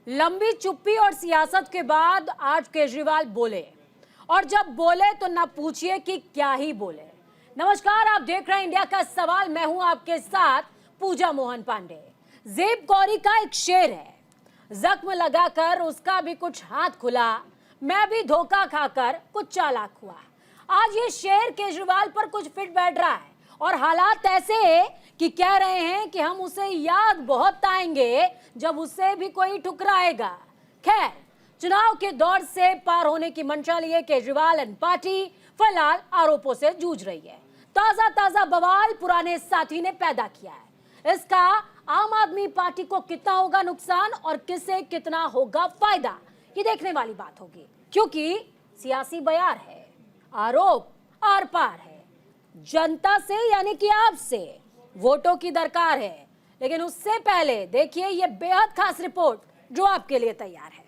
लंबी चुप्पी और सियासत के बाद आज केजरीवाल बोले, और जब बोले तो ना पूछिए कि क्या ही बोले। नमस्कार, आप देख रहे हैं इंडिया का सवाल। मैं हूं आपके साथ पूजा मोहन पांडे। जेब कौरी का एक शेर है, जख्म लगाकर उसका भी कुछ हाथ खुला, मैं भी धोखा खाकर कुछ चालाक हुआ। आज ये शेर केजरीवाल पर कुछ फिट बैठ रहा है और हालात ऐसे है कि कह रहे हैं कि हम उसे याद बहुत आएंगे जब उससे भी कोई ठुकराएगा। खैर, चुनाव के दौर से पार होने की मंशा लिए केजरीवाल एंड पार्टी फिलहाल आरोपों से जूझ रही है। ताजा बवाल पुराने साथी ने पैदा किया है। इसका आम आदमी पार्टी को कितना होगा नुकसान और किसे कितना होगा फायदा, ये देखने वाली बात होगी, क्योंकि सियासी बयार है, आरोप आर पार है। जनता से यानी कि आपसे वोटों की दरकार है। लेकिन उससे पहले देखिए ये बेहद खास रिपोर्ट जो आपके लिए तैयार है।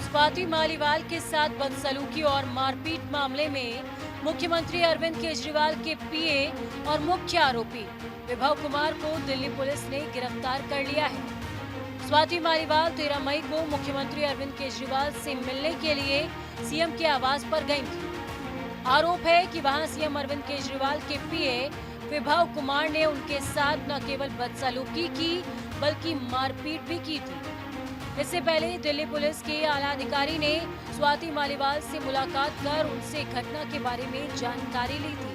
स्वाति मालीवाल के साथ बदसलूकी और मारपीट मामले में मुख्यमंत्री अरविंद केजरीवाल के पीए और मुख्य आरोपी विभव कुमार को दिल्ली पुलिस ने गिरफ्तार कर लिया है। स्वाति मालीवाल 13 मई को मुख्यमंत्री अरविंद केजरीवाल से मिलने के लिए सीएम के आवास पर गई थी। आरोप है कि वहां सीएम अरविंद केजरीवाल के पीए विभव कुमार ने उनके साथ न केवल बदसलूकी की बल्कि मारपीट भी की थी। इससे पहले दिल्ली पुलिस के आला अधिकारी ने स्वाति मालीवाल से मुलाकात कर उनसे घटना के बारे में जानकारी ली थी।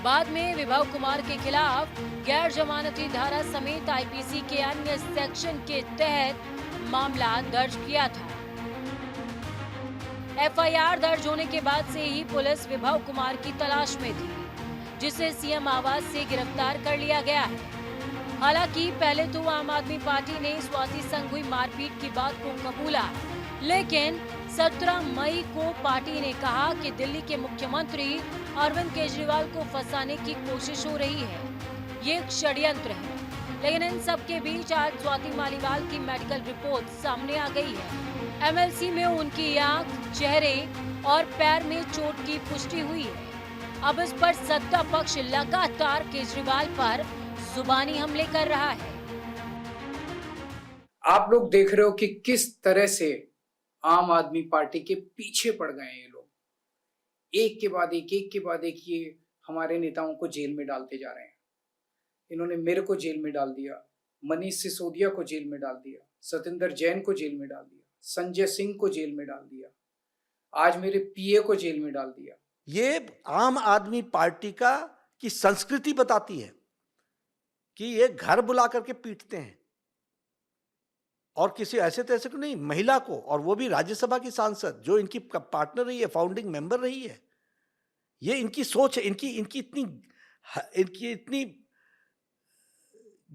बाद में विभव कुमार के खिलाफ गैर जमानती धारा समेत आईपीसी के अन्य सेक्शन के तहत मामला दर्ज किया था। एफआईआर दर्ज होने के बाद से ही पुलिस विभव कुमार की तलाश में थी, जिसे सीएम आवास से गिरफ्तार कर लिया गया है। हालांकि पहले तो आम आदमी पार्टी ने स्वाति संग हुई मारपीट की बात को कबूला, लेकिन 17 मई को पार्टी ने कहा कि दिल्ली के मुख्यमंत्री अरविंद केजरीवाल को फंसाने की कोशिश हो रही है, ये एक षड्यंत्र है। लेकिन इन सब के बीच आज स्वाति मालीवाल की मेडिकल रिपोर्ट सामने आ गई है। एमएलसी में उनकी आंख, चेहरे और पैर में चोट की पुष्टि हुई है। अब इस पर सत्ता पक्ष लगातार केजरीवाल पर जुबानी हमले कर रहा है। आप लोग देख रहे हो कि किस तरह से आम आदमी पार्टी के पीछे पड़ गए हैं ये लोग। एक के बाद एक ये हमारे नेताओं को जेल में डालते जा रहे हैं। इन्होंने मेरे को जेल में डाल दिया, मनीष सिसोदिया को जेल में डाल दिया, सतेंद्र जैन को जेल में डाल दिया, संजय सिंह को जेल में डाल दिया, आज मेरे पीए को जेल में डाल दिया। ये आम आदमी पार्टी की संस्कृति बताती है कि ये घर बुला करके पीटते हैं, और किसी ऐसे तैसे को नहीं, महिला को, और वो भी राज्यसभा की सांसद जो इनकी पार्टनर रही है, फाउंडिंग मेंबर रही है। ये इनकी सोच है, इनकी इतनी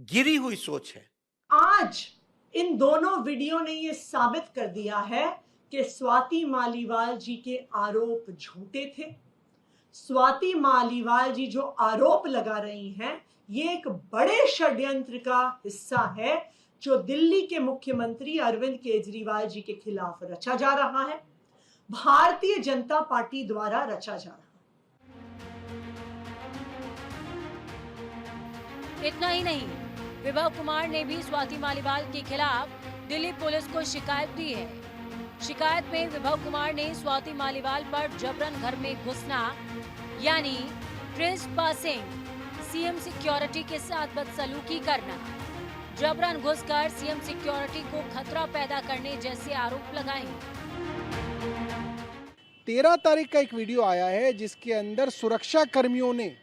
गिरी हुई सोच है। आज इन दोनों वीडियो ने ये साबित कर दिया है कि स्वाति मालीवाल जी के आरोप झूठे थे। स्वाति मालीवाल जी जो आरोप लगा रही हैं, ये एक बड़े षड्यंत्र का हिस्सा है जो दिल्ली के मुख्यमंत्री अरविंद केजरीवाल जी के खिलाफ रचा जा रहा है, भारतीय जनता पार्टी द्वारा रचा जा रहा है। इतना ही नहीं, विभव कुमार ने भी स्वाति मालीवाल के खिलाफ दिल्ली पुलिस को शिकायत दी है। शिकायत में विभव कुमार ने स्वाति मालीवाल पर जबरन घर में घुसना यानी ट्रेसपासिंग, सीएम सिक्योरिटी के साथ बदसलूकी करना, जबरन घुसकर सीएम सिक्योरिटी को खतरा पैदा करने जैसे आरोप लगाए। 13 तारीख का एक वीडियो आया है जिसके अंदर सुरक्षा कर्मियों ने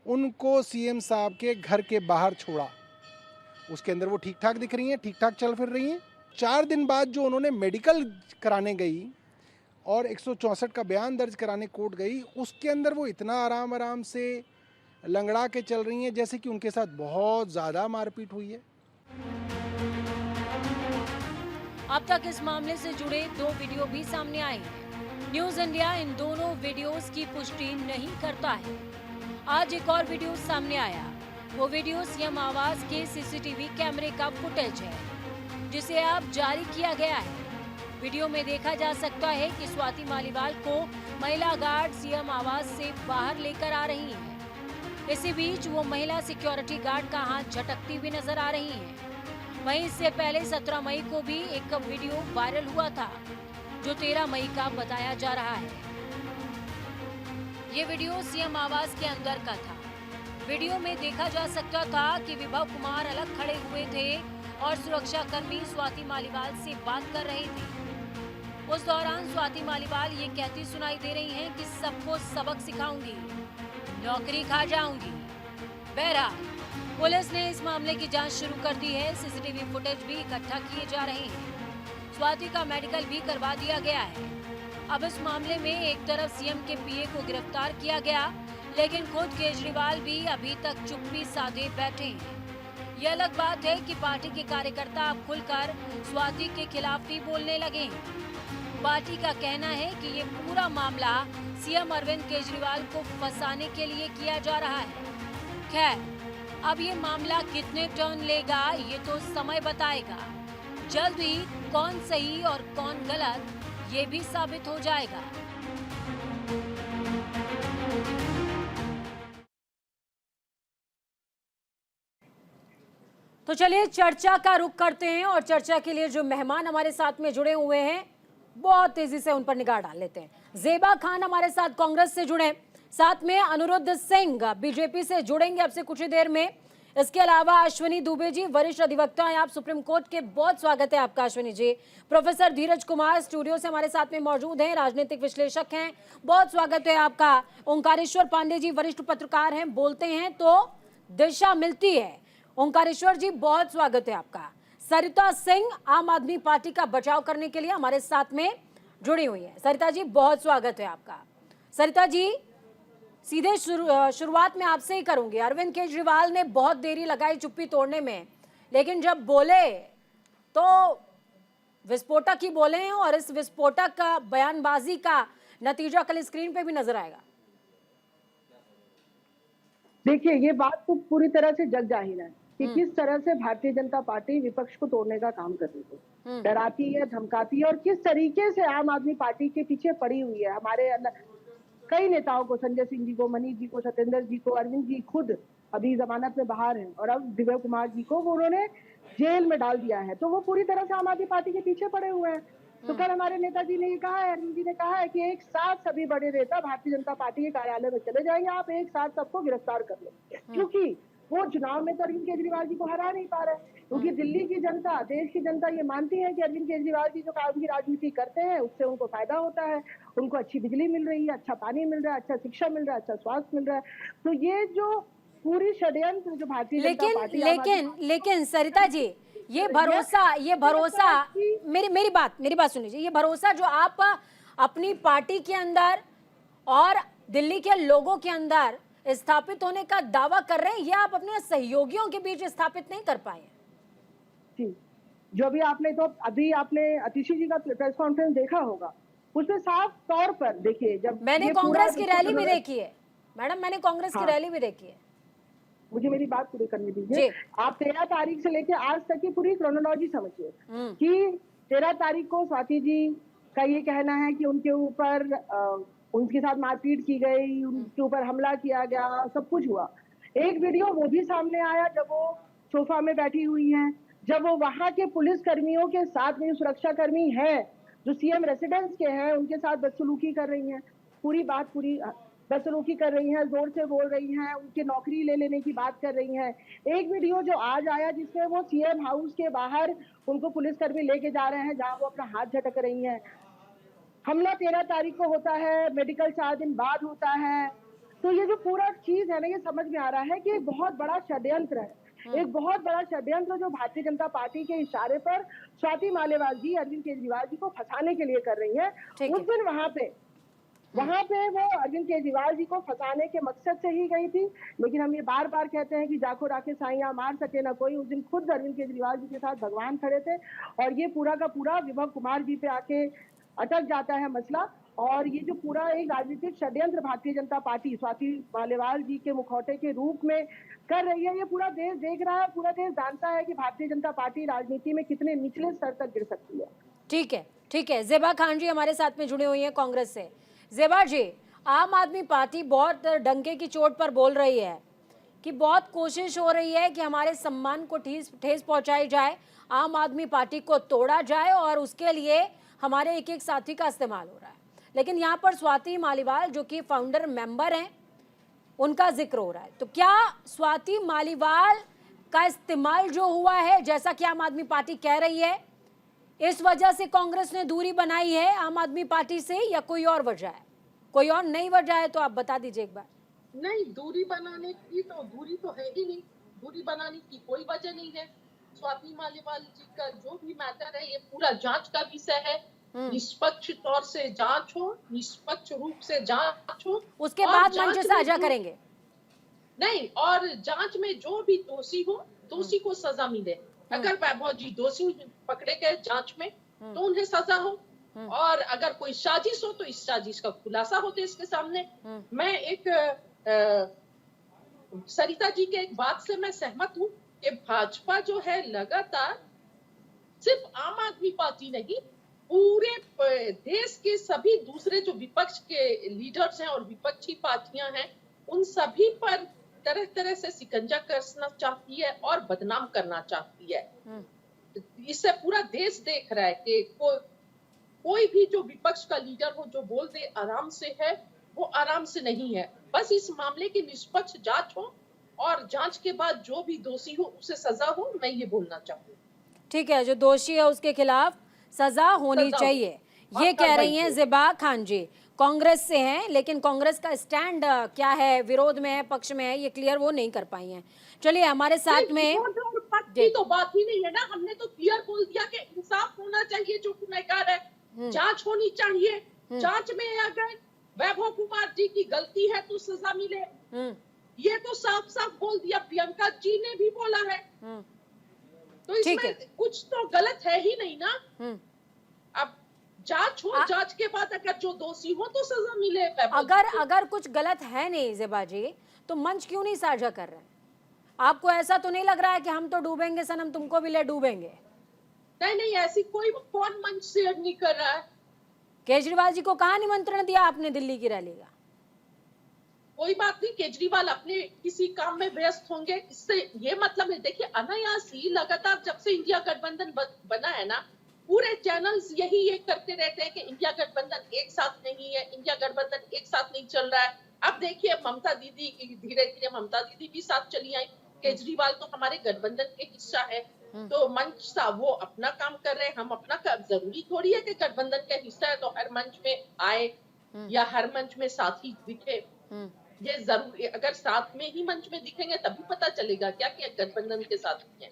उनको सीएम साहब के घर के बाहर छोड़ा। उसके अंदर वो ठीक ठाक दिख रही हैं, ठीक ठाक चल फिर रही हैं। 4 दिन बाद जो उन्होंने मेडिकल कराने गई और 164 का बयान दर्ज कराने कोर्ट गई, उसके अंदर वो इतना आराम से लंगड़ा के चल रही हैं जैसे कि उनके साथ बहुत ज़्यादा मारपीट हुई है। अब तक इस मामले से जुड़े 2 वीडियो भी सामने आए हैं। न्यूज इंडिया इन दोनों वीडियोस की पुष्टि नहीं करता है। आज एक और वीडियो सामने आया। वो वीडियो सीएम आवास के सीसीटीवी कैमरे का फुटेज है, जिसे अब जारी किया गया है। वीडियो में देखा जा सकता है कि स्वाति मालीवाल को महिला गार्ड सीएम आवास से बाहर लेकर आ रही है। इसी बीच वो महिला सिक्योरिटी गार्ड का हाथ झटकती हुई नजर आ रही है। वहीं इससे पहले 17 मई को भी एक वीडियो वायरल हुआ था, जो 13 मई का बताया जा रहा है। ये वीडियो सीएम आवास के अंदर का था। वीडियो में देखा जा सकता था कि विभव कुमार अलग खड़े हुए थे और सुरक्षा कर्मी स्वाति मालीवाल से बात कर रहे थे। उस दौरान स्वाति मालीवाल ये कहती सुनाई दे रही हैं कि सबको सबक सिखाऊंगी, नौकरी खा जाऊंगी। बहरहाल पुलिस ने इस मामले की जांच शुरू कर दी है। सीसीटीवी फुटेज भी इकट्ठा किए जा रहे हैं। स्वाति का मेडिकल भी करवा दिया गया है। अब इस मामले में एक तरफ सीएम के पीए को गिरफ्तार किया गया, लेकिन खुद केजरीवाल भी अभी तक चुप्पी साधे बैठे हैं। ये अलग बात है कि पार्टी के कार्यकर्ता अब खुलकर स्वाति के खिलाफ भी बोलने लगे हैं। पार्टी का कहना है कि ये पूरा मामला सीएम अरविंद केजरीवाल को फंसाने के लिए किया जा रहा है। खैर, अब ये मामला कितने टर्न लेगा ये तो समय बताएगा। जल्द ही कौन सही और कौन गलत ये भी साबित हो जाएगा। तो चलिए चर्चा का रुख करते हैं और चर्चा के लिए जो मेहमान हमारे साथ में जुड़े हुए हैं बहुत तेजी से उन पर निगाह डाल लेते हैं। ज़ेबा खान हमारे साथ कांग्रेस से जुड़े, साथ में अनुरुद्ध सिंह बीजेपी से जुड़ेंगे अब से कुछ ही देर में। इसके अलावा अश्विनी दुबे जी वरिष्ठ अधिवक्ता हैं आप सुप्रीम कोर्ट के, बहुत स्वागत है आपका अश्विनी जी। प्रोफेसर धीरज कुमार स्टूडियो से हमारे साथ में मौजूद हैं, राजनीतिक विश्लेषक हैं, बहुत स्वागत है आपका। ओंकारेश्वर पांडे जी वरिष्ठ पत्रकार हैं, बोलते हैं तो दिशा मिलती है। ओंकारेश्वर जी बहुत स्वागत है आपका। सरिता सिंह आम आदमी पार्टी का बचाव करने के लिए हमारे साथ में जुड़ी हुई है। सरिता जी बहुत स्वागत है आपका। सरिता जी सीधे शुरुआत में आपसे ही करूंगी। अरविंद केजरीवाल ने बहुत देरी लगाई चुप्पी तोड़ने में, लेकिन जब बोले तो विस्फोटक ही बोले हैं और इस विस्फोटक का बयानबाजी का नतीजा कल स्क्रीन पे भी नजर आएगा। देखिए, ये बात तो पूरी तरह से जग जाहिर है कि किस तरह से भारतीय जनता पार्टी विपक्ष को तोड़ने का काम कर रही है, डराती है, धमकाती है और किस तरीके से आम आदमी पार्टी के पीछे पड़ी हुई है। हमारे कई नेताओं को, संजय सिंह जी को, मनीष जी को, सत्येंद्र जी को, अरविंद जी खुद अभी जमानत में बाहर हैं और अब विभव कुमार जी को उन्होंने जेल में डाल दिया है। तो वो पूरी तरह से आम आदमी पार्टी के पीछे पड़े हुए हैं। तो कल हमारे नेताजी ने ये कहा है, अरविंद जी ने कहा है कि एक साथ सभी बड़े नेता भारतीय जनता पार्टी के कार्यालय में चले जाएंगे, आप एक साथ सबको गिरफ्तार कर लो, क्योंकि वो चुनाव में तो अरविंद केजरीवाल जी को हरा नहीं पा रहे, क्योंकि दिल्ली की जनता, देश की जनता ये मानती है कि अरविंद केजरीवाल जी जो काम की राजनीति करते हैं उससे उनको फायदा होता है, उनको अच्छी बिजली मिल रही है, अच्छा पानी मिल रहा है, अच्छा शिक्षा मिल रहा है, अच्छा स्वास्थ्य मिल रहा है। तो ये जो पूरी षड्यंत्र जो भारतीय जनता पार्टी लेकिन सरिता जी ये भरोसा मेरी बात सुन लीजिए। ये भरोसा जो आप अपनी पार्टी के अंदर और दिल्ली के लोगों के अंदर स्थापित होने का दावा कर रहे हैं, ये आप अपने सहयोगियों के बीच स्थापित नहीं कर पाए। जी, जो भी अभी आपने अतिशी जी का प्रेस कॉन्फ्रेंस देखा होगा, उसमें साफ तौर पर देखिए, जब मैंने कांग्रेस की रैली भी देखी है मैडम, मैंने कांग्रेस की रैली भी देखी है। मुझे मेरी बात पूरी करने दीजिए। आप 13 तारीख से लेके आज तक की पूरी क्रोनोलॉजी समझिए कि 13 तारीख को स्वाति जी का ये कहना है कि उनके ऊपर उनके साथ मारपीट की गई, उनके ऊपर हमला किया गया, सब कुछ हुआ। एक वीडियो वो भी सामने आया जब वो सोफा में बैठी हुई हैं, जब वो वहां के पुलिस कर्मियों के साथ में सुरक्षा कर्मी हैं जो सीएम रेसिडेंस के हैं, उनके साथ बदसलूकी कर रही हैं, पूरी बदसलूकी कर रही हैं, जोर से बोल रही हैं, उनकी नौकरी ले लेने की बात कर रही हैं। एक वीडियो जो आज आया जिसमें वो सीएम हाउस के बाहर उनको पुलिसकर्मी लेके जा रहे हैं, जहां वो अपना हाथ झटक रही हैं। हमला 13 तारीख को होता है, मेडिकल 4 दिन बाद होता है। तो ये जो पूरा चीज है ना, ये समझ में आ रहा है कि एक बहुत बड़ा षड्यंत्र है, एक बहुत बड़ा षड्यंत्र जो भारतीय जनता पार्टी के इशारे पर स्वाति मालीवाल जी अरविंद केजरीवाल जी को फंसाने के लिए कर रही है। उस दिन वहां पे वहां पे वो अरविंद केजरीवाल जी को फंसाने के मकसद से ही गई थी। लेकिन हम ये बार बार कहते हैं कि जाको राखे साइया मार सके ना कोई। उस दिन खुद अरविंद केजरीवाल जी के साथ भगवान खड़े थे और ये पूरा का पूरा विभव कुमार जी पे आके अटक जाता है मसला। और ये जो पूरा एक राजनीतिक षड्यंत्र भारतीय जनता पार्टी स्वाति मालीवाल जी के मुखौटे के रूप में कर रही है, ये पूरा देश देख रहा है, पूरा देश जानता है कि भारतीय जनता पार्टी राजनीति में कितने निचले स्तर तक गिर सकती है। ठीक है। ज़ेबा खान जी हमारे साथ में जुड़े हुई हैं कांग्रेस से। ज़ेबा जी, आम आदमी पार्टी बहुत डंके की चोट पर बोल रही है कि बहुत कोशिश हो रही है कि हमारे सम्मान को ठेस पहुंचाई जाए, आम आदमी पार्टी को तोड़ा जाए और उसके लिए हमारे एक एक साथी का इस्तेमाल हो रहा है। लेकिन यहाँ पर स्वाति मालीवाल जो कि फाउंडर मेंबर हैं, उनका जिक्र हो रहा है। तो क्या स्वाति मालीवाल का इस्तेमाल जो हुआ है, जैसा कि आम आदमी पार्टी कह रही है, इस वजह से कांग्रेस ने दूरी बनाई है आम आदमी पार्टी से, या कोई और वजह है? कोई और नई वजह है तो आप बता दीजिए एक बार। नहीं, दूरी बनाने की तो दूरी तो है ही नहीं, दूरी बनाने की कोई वजह नहीं है। स्वाति मालीवाल जी का जो भी मैटर है ये पूरा जांच का विषय है। निष्पक्ष तौर से जांच हो, निष्पक्ष रूप से जांच हो, उसके बाद मंच साझा करेंगे। नहीं, और जांच में जो भी दोषी हो, दोषी को सजा मिले। अगर वैभव जी दोषी पकड़े गए जांच में तो उन्हें सजा हो, और अगर कोई साजिश हो तो इस साजिश का खुलासा हो देश के सामने। मैं एक सरिता जी के एक बात से मैं सहमत हूँ कि भाजपा जो है लगातार सिर्फ आम आदमी पार्टी नहीं, पूरे देश के सभी दूसरे जो विपक्ष के लीडर्स हैं और विपक्षी पार्टियां हैं, उन सभी पर तरह तरह से शिकंजा कसना चाहती है और बदनाम करना चाहती है। इससे पूरा देश देख रहा है कि कोई भी जो विपक्ष का लीडर हो जो बोल दे आराम से है, वो आराम से नहीं है। बस इस मामले की निष्पक्ष जांच हो और जांच के बाद जो भी दोषी हो उसे सजा हो, मैं ये बोलना चाहूँ। ठीक है, जो दोषी है उसके खिलाफ सजा होनी चाहिए, ये कह रही हैं ज़ेबा खान जी। कांग्रेस से हैं, लेकिन कांग्रेस का स्टैंड क्या है, विरोध में है, पक्ष में है, ये क्लियर वो नहीं कर पाई हैं। चलिए हमारे साथ में की तो बात ही नहीं है ना, हमने तो क्लियर बोल दिया कि इंसाफ होना चाहिए, जो गुनहगार है जांच होनी चाहिए। जांच में अगर वैभव कुमार जी की गलती है तो सजा मिले, ये तो साफ साफ बोल दिया। प्रियंका जी ने भी बोला है, तो इसमें कुछ तो गलत है ही नहीं ना। अब जांच हो, जांच के बाद अगर जो दोषी हो तो सजा मिले। अगर कुछ गलत है नहीं ज़ेबा जी, तो मंच क्यों नहीं साझा कर रहे हैं? आपको ऐसा तो नहीं लग रहा है कि हम तो डूबेंगे सनम, तुमको भी ले डूबेंगे? नहीं, ऐसी कौन मंच शेयर नहीं कर रहा है। केजरीवाल जी को कहाँ निमंत्रण दिया आपने दिल्ली की रैली का? कोई बात नहीं, केजरीवाल अपने किसी काम में व्यस्त होंगे, इससे ये मतलब है। देखिए अनायास ही लगातार जब से इंडिया गठबंधन बना है ना, पूरे चैनल्स यही ये करते रहते हैं कि इंडिया गठबंधन एक साथ नहीं है, इंडिया गठबंधन एक साथ नहीं चल रहा है। अब देखिए ममता दीदी, धीरे धीरे ममता दीदी भी साथ चली आई। केजरीवाल तो हमारे गठबंधन के हिस्सा है, तो मंच सा वो अपना काम कर रहे हैं, हम अपना काम। जरूरी थोड़ी है कि गठबंधन का हिस्सा है तो हर मंच में आए या हर मंच में साथी दिखे। ये जरूरी, अगर साथ में ही मंच में दिखेंगे तभी पता चलेगा क्या कि गठबंधन के साथ है।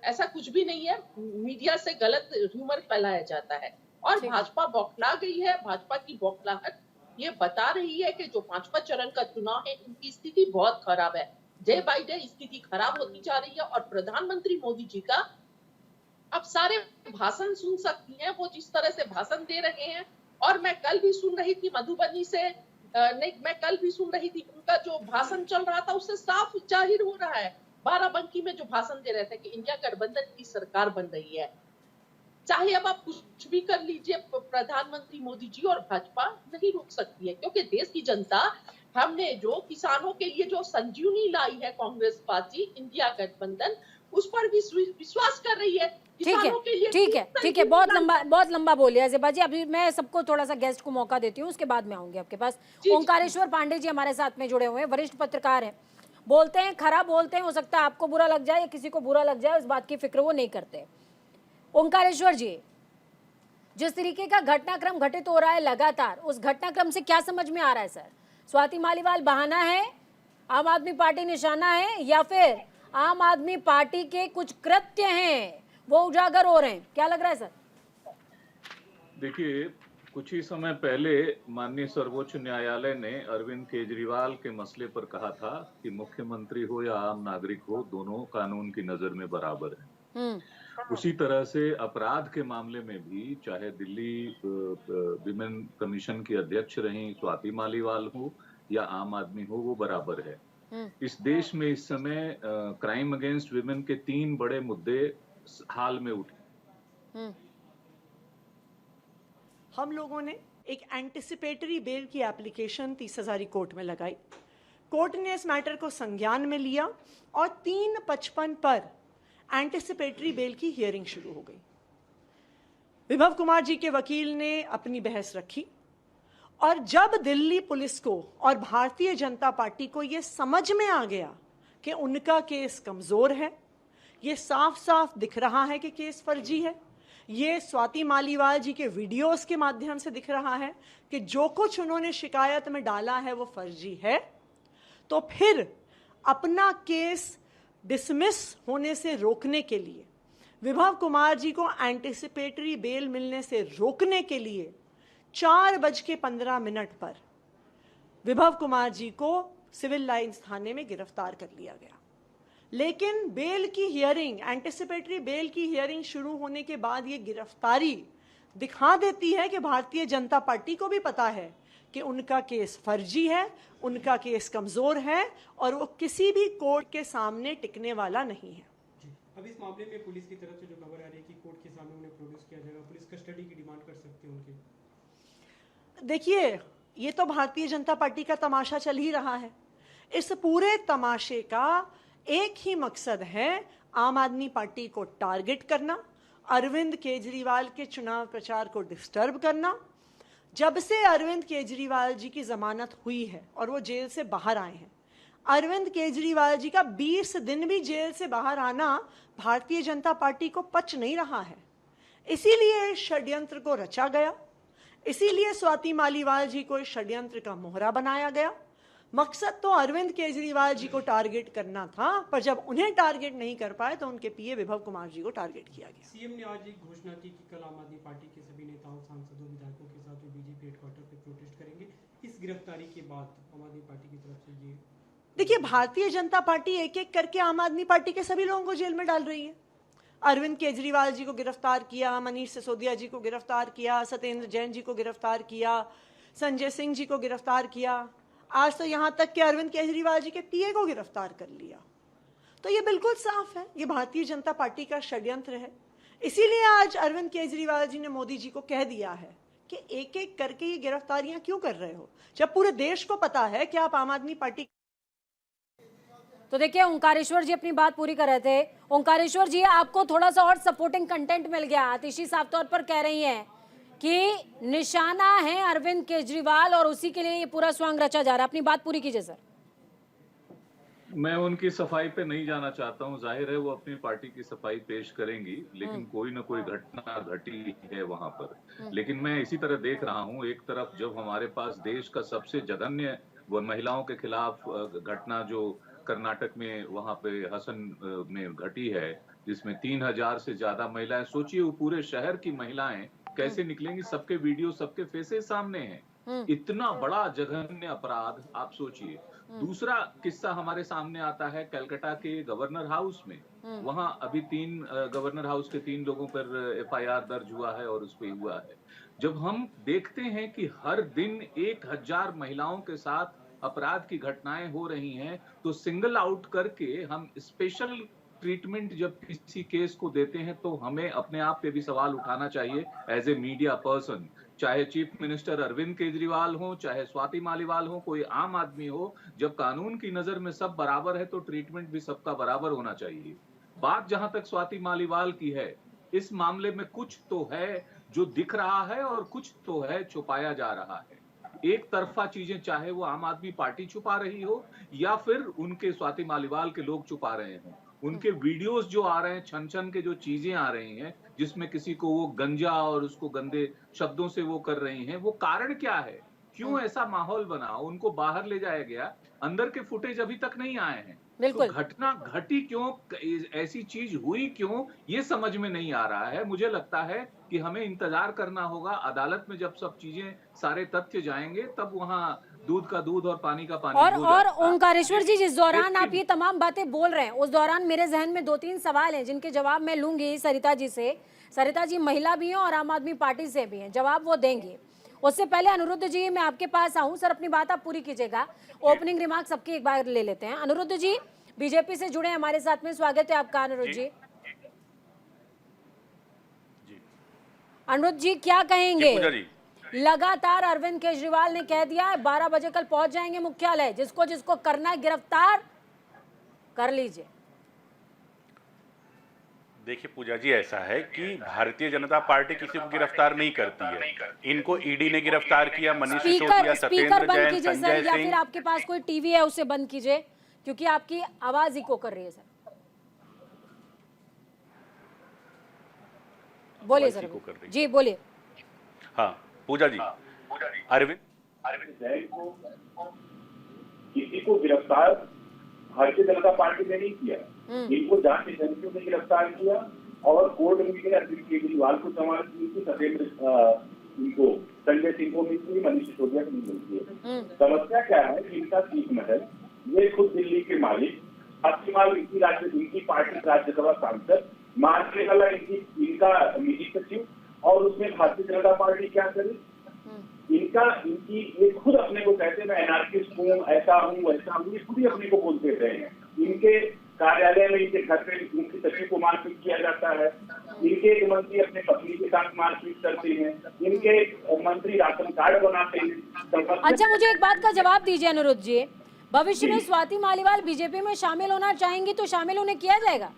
ऐसा कुछ भी नहीं है, मीडिया से गलत र्यूमर फैलाया जाता है और भाजपा बौखला गई है। भाजपा की बौखलाहट ये बता रही है कि जो 5वां चरण का चुनाव है, इनकी स्थिति बहुत खराब है। डे बाय डे स्थिति खराब होती जा रही है और प्रधानमंत्री मोदी जी का अब सारे भाषण सुन सकती हैं, वो जिस तरह से भाषण दे रहे हैं। और मैं कल भी सुन रही थी मधुबनी से, मैं कल भी सुन रही थी उनका जो भाषण चल रहा था, उससे साफ जाहिर हो रहा है। बाराबंकी में जो भाषण दे रहे थे कि इंडिया गठबंधन की सरकार बन रही है। चाहे अब आप कुछ भी कर लीजिए, प्रधानमंत्री मोदी जी और भाजपा नहीं रोक सकती है, क्योंकि देश की जनता, हमने जो किसानों के लिए जो संजीवनी लाई है कांग्रेस पार्टी, इंडिया गठबंधन, उस पर भी विश्वास कर रही है। ठीक है, बहुत लंबा बोलिए ज़ेबा जी। अभी मैं सबको थोड़ा सा गेस्ट को मौका देती हूँ, उसके बाद में आऊंगी आपके पास। ओंकारेश्वर पांडे जी हमारे साथ में जुड़े हुए हैं, वरिष्ठ पत्रकार हैं। बोलते हैं, खरा बोलते हैं, हो सकता है आपको बुरा लग जाए या किसी को बुरा लग जाए, इस बात की फिक्र वो नहीं करते। ओंकारेश्वर जी, जिस तरीके का घटनाक्रम घटित हो रहा है लगातार, उस घटनाक्रम से क्या समझ में आ रहा है सर? स्वाति मालीवाल बहाना है, आम आदमी पार्टी निशाना है, या फिर आम आदमी पार्टी के कुछ कृत्य हैं वो उजागर हो रहे हैं? क्या लग रहा है सर? देखिए, कुछ ही समय पहले माननीय सर्वोच्च न्यायालय ने अरविंद केजरीवाल के मसले पर कहा था कि मुख्यमंत्री हो या आम नागरिक हो, दोनों कानून की नजर में बराबर हैं। उसी तरह से अपराध के मामले में भी चाहे दिल्ली विमेन कमीशन की अध्यक्ष रही स्वाति मालीवाल हो या आम आदमी हो, वो बराबर है। इस देश में इस समय क्राइम अगेंस्ट विमेन के 3 बड़े मुद्दे हाल में उठे। हम लोगों ने एक एंटिसिपेटरी बेल की एप्लीकेशन 30 हजारी कोर्ट में लगाई। कोर्ट ने इस मैटर को संज्ञान में लिया और 3:55 पर एंटिसिपेटरी बेल की हियरिंग शुरू हो गई। विभव कुमार जी के वकील ने अपनी बहस रखी और जब दिल्ली पुलिस को और भारतीय जनता पार्टी को यह समझ में आ गया कि उनका केस कमजोर है, ये साफ साफ दिख रहा है कि केस फर्जी है, ये स्वाति मालीवाल जी के वीडियोस के माध्यम से दिख रहा है कि जो कुछ उन्होंने शिकायत में डाला है वो फर्जी है, तो फिर अपना केस डिसमिस होने से रोकने के लिए, विभव कुमार जी को एंटिसिपेटरी बेल मिलने से रोकने के लिए 4:15 पर विभव कुमार जी को सिविल लाइंस थाने में गिरफ्तार कर लिया गया। लेकिन बेल की हियरिंग, एंटिसिपेटरी बेल की हियरिंग शुरू होने के बाद ये गिरफ्तारी दिखा देती है कि भारतीय जनता पार्टी को भी पता है कि उनका केस फर्जी है, उनका केस कमजोर है और वो किसी भी कोर्ट के सामने टिकने वाला नहीं है। अब इस मामले में पुलिस की तरफ से जो खबर आ रही है कि कोर्ट के सामने उन्हें प्रोड्यूस किया जाएगा, पुलिस कस्टडी की डिमांड कर सकती है उनकी। देखिए, ये तो भारतीय जनता पार्टी का तमाशा चल ही रहा है। इस पूरे तमाशे का एक ही मकसद है, आम आदमी पार्टी को टारगेट करना, अरविंद केजरीवाल के चुनाव प्रचार को डिस्टर्ब करना। जब से अरविंद केजरीवाल जी की जमानत हुई है और वो जेल से बाहर आए हैं, अरविंद केजरीवाल जी का 20 दिन भी जेल से बाहर आना भारतीय जनता पार्टी को पच नहीं रहा है। इसीलिए षड्यंत्र को रचा गया, इसीलिए स्वाति मालीवाल जी को इस षड्यंत्र का मोहरा बनाया गया। मकसद तो अरविंद केजरीवाल जी को टारगेट करना था, पर जब उन्हें टारगेट नहीं कर पाए तो उनके पीए विभव कुमार जी को टारगेट किया गया। सीएम ने आज एक घोषणा की कि कल आम आदमी पार्टी के सभी नेताओं, सांसदों, विधायकों के साथ जो बीजेपी हेडक्वार्टर पे प्रोटेस्ट करेंगे। इस गिरफ्तारी के बाद आम आदमनी पार्टी की तरफ से ये, देखिए, भारतीय जनता पार्टी एक एक करके आम आदमी पार्टी के सभी लोगों को जेल में डाल रही है। अरविंद केजरीवाल जी को गिरफ्तार किया, मनीष सिसोदिया जी को गिरफ्तार किया, सत्येंद्र जैन जी को गिरफ्तार किया, संजय सिंह जी को गिरफ्तार किया, आज तो यहां तक कि अरविंद केजरीवाल जी के पीए को गिरफ्तार कर लिया। तो ये बिल्कुल साफ है, ये भारतीय जनता पार्टी का षड्यंत्र है। इसीलिए आज अरविंद केजरीवाल जी ने मोदी जी को कह दिया है कि एक एक करके ये गिरफ्तारियां क्यों कर रहे हो, जब पूरे देश को पता है कि आप आम आदमी पार्टी। तो देखिए, ओंकारेश्वर जी अपनी बात पूरी कर रहे थे। ओंकारेश्वर जी, आपको थोड़ा सा और सपोर्टिंग कंटेंट मिल गया। आतिशी साफ तौर पर कह रही हैं कि निशाना है अरविंद केजरीवाल और उसी के लिए ये पूरा स्वांग रचा जा रहा है। अपनी बात पूरी कीजिए सर। मैं उनकी सफाई पे नहीं जाना चाहता हूं, जाहिर है वो अपनी पार्टी की सफाई पेश करेंगी, लेकिन कोई ना कोई घटना घटी है वहां पर। लेकिन मैं इसी तरह देख रहा हूं, एक तरफ जब हमारे पास देश का सबसे जघन्य वो महिलाओं के खिलाफ घटना जो कर्नाटक में वहां पे हसन में घटी है, जिसमें 3000 से ज्यादा महिलाएं, सोचिए वो पूरे शहर की महिलाएं कैसे निकलेंगी, सबके वीडियो, सबके फेसेस सामने हैं। इतना बड़ा जघन्य अपराध, आप सोचिए। दूसरा किस्सा हमारे सामने आता है कलकत्ता के गवर्नर हाउस में। वहां अभी 3 गवर्नर हाउस के 3 लोगों पर FIR दर्ज हुआ है और उस पर हुआ है। जब हम देखते हैं कि हर दिन 1000 महिलाओं के साथ अपराध की घटनाएं हो रही हैं, तो सिंगल आउट करके हम स्पेशल ट्रीटमेंट जब किसी केस को देते हैं, तो हमें अपने आप पे भी सवाल उठाना चाहिए एज ए मीडिया पर्सन। चाहे चीफ मिनिस्टर अरविंद केजरीवाल हो, चाहे स्वाति मालीवाल हो, कोई आम आदमी हो, जब कानून की नजर में सब बराबर है तो ट्रीटमेंट भी सबका बराबर होना चाहिए। बात जहां तक स्वाति मालीवाल की है, इस मामले में कुछ तो है जो दिख रहा है और कुछ तो है छुपाया जा रहा है। एक तरफा चीजें, चाहे वो आम आदमी पार्टी छुपा रही हो या फिर उनके स्वाति मालीवाल के लोग छुपा रहे हों, उनके वीडियोस जो आ रहे हैं, छन छन के जो चीजें आ रही हैं, जिसमें किसी को वो गंजा और उसको गंदे शब्दों से वो कर रही हैं, वो कारण क्या है? क्यों ऐसा माहौल बना, उनको बाहर ले जाया गया, अंदर के फुटेज अभी तक नहीं आए हैं। बिल्कुल। तो घटना घटी क्यों, ऐसी चीज हुई क्यों, ये समझ में नहीं आ रहा है। मुझे लगता है कि हमें इंतजार करना होगा, अदालत में जब सब चीजें, सारे तथ्य जाएंगे, तब वहां दूध का दूध और पानी का पानी हो और जाएगा। ओंकारेश्वर जी, जिस दौरान आप ये तमाम बातें बोल रहे हैं, उस दौरान मेरे जहन में 2-3 सवाल हैं जिनके जवाब मैं लूंगी सरिता जी से। सरिता जी महिला भी हैं और आम आदमी पार्टी से भी हैं, जवाब वो देंगे। उससे पहले अनिरुद्ध जी, मैं आपके पास आऊं। सर, अपनी बात आप पूरी कीजिएगा, ओपनिंग रिमार्क सबके एक बार ले लेते हैं। अनिरुद्ध जी बीजेपी से जुड़े हमारे साथ में, स्वागत है आपका अनिरुद्ध जी। अनिरुद्ध जी क्या कहेंगे? लगातार अरविंद केजरीवाल ने कह दिया है 12 बजे कल पहुंच जाएंगे मुख्यालय, जिसको जिसको करना है गिरफ्तार कर लीजिए। देखिए पूजा जी, ऐसा है कि भारतीय जनता पार्टी किसी को गिरफ्तार नहीं करती है। इनको ईडी ने गिरफ्तार किया, मनीष सिसोदिया, स्पीकर बंद जैन, कीजिए सर, या फिर आपके पास कोई टीवी है उसे बंद कीजिए, क्योंकि आपकी आवाज इको कर रही है सर। बोलिए सर जी, बोलिए। हाँ पूजा जी, अरविंद किसी को गिरफ्तार भारतीय जनता पार्टी ने नहीं किया, इनको जांच एजेंसियों ने गिरफ्तार किया और कोर्ट में अरविंद केजरीवाल को जमानत मिली थी, सत्येंद्र इनको, संजय सिंह को मिली थी, मनीष सिसोदिया को नहीं मिलती है। समस्या क्या है कि इनका सीट महल, ये खुद दिल्ली के मालिक, अक्तिमाल इनकी पार्टी राज्यसभा सांसद, मारने वाला इनका निजी सचिव, और उसमें भारतीय जनता पार्टी क्या करे? इनकी ये खुद अपने को कहते हैं मैं एनार्किस्ट हूँ, ऐसा हूँ वैसा हूँ, ये खुद ही अपने को बोलते रहे हैं। इनके कार्यालय में, इनके घर पे मुख्य सचिव को मारपीट किया जाता है, इनके एक मंत्री अपने पत्नी के साथ मारपीट करते हैं, इनके मंत्री राशन कार्ड बनाते हैं। अच्छा, मुझे एक बात का जवाब दीजिए अनिरुद्ध जी, भविष्य में स्वाति मालीवाल बीजेपी में शामिल होना चाहेंगी तो शामिल उन्हें किया जाएगा?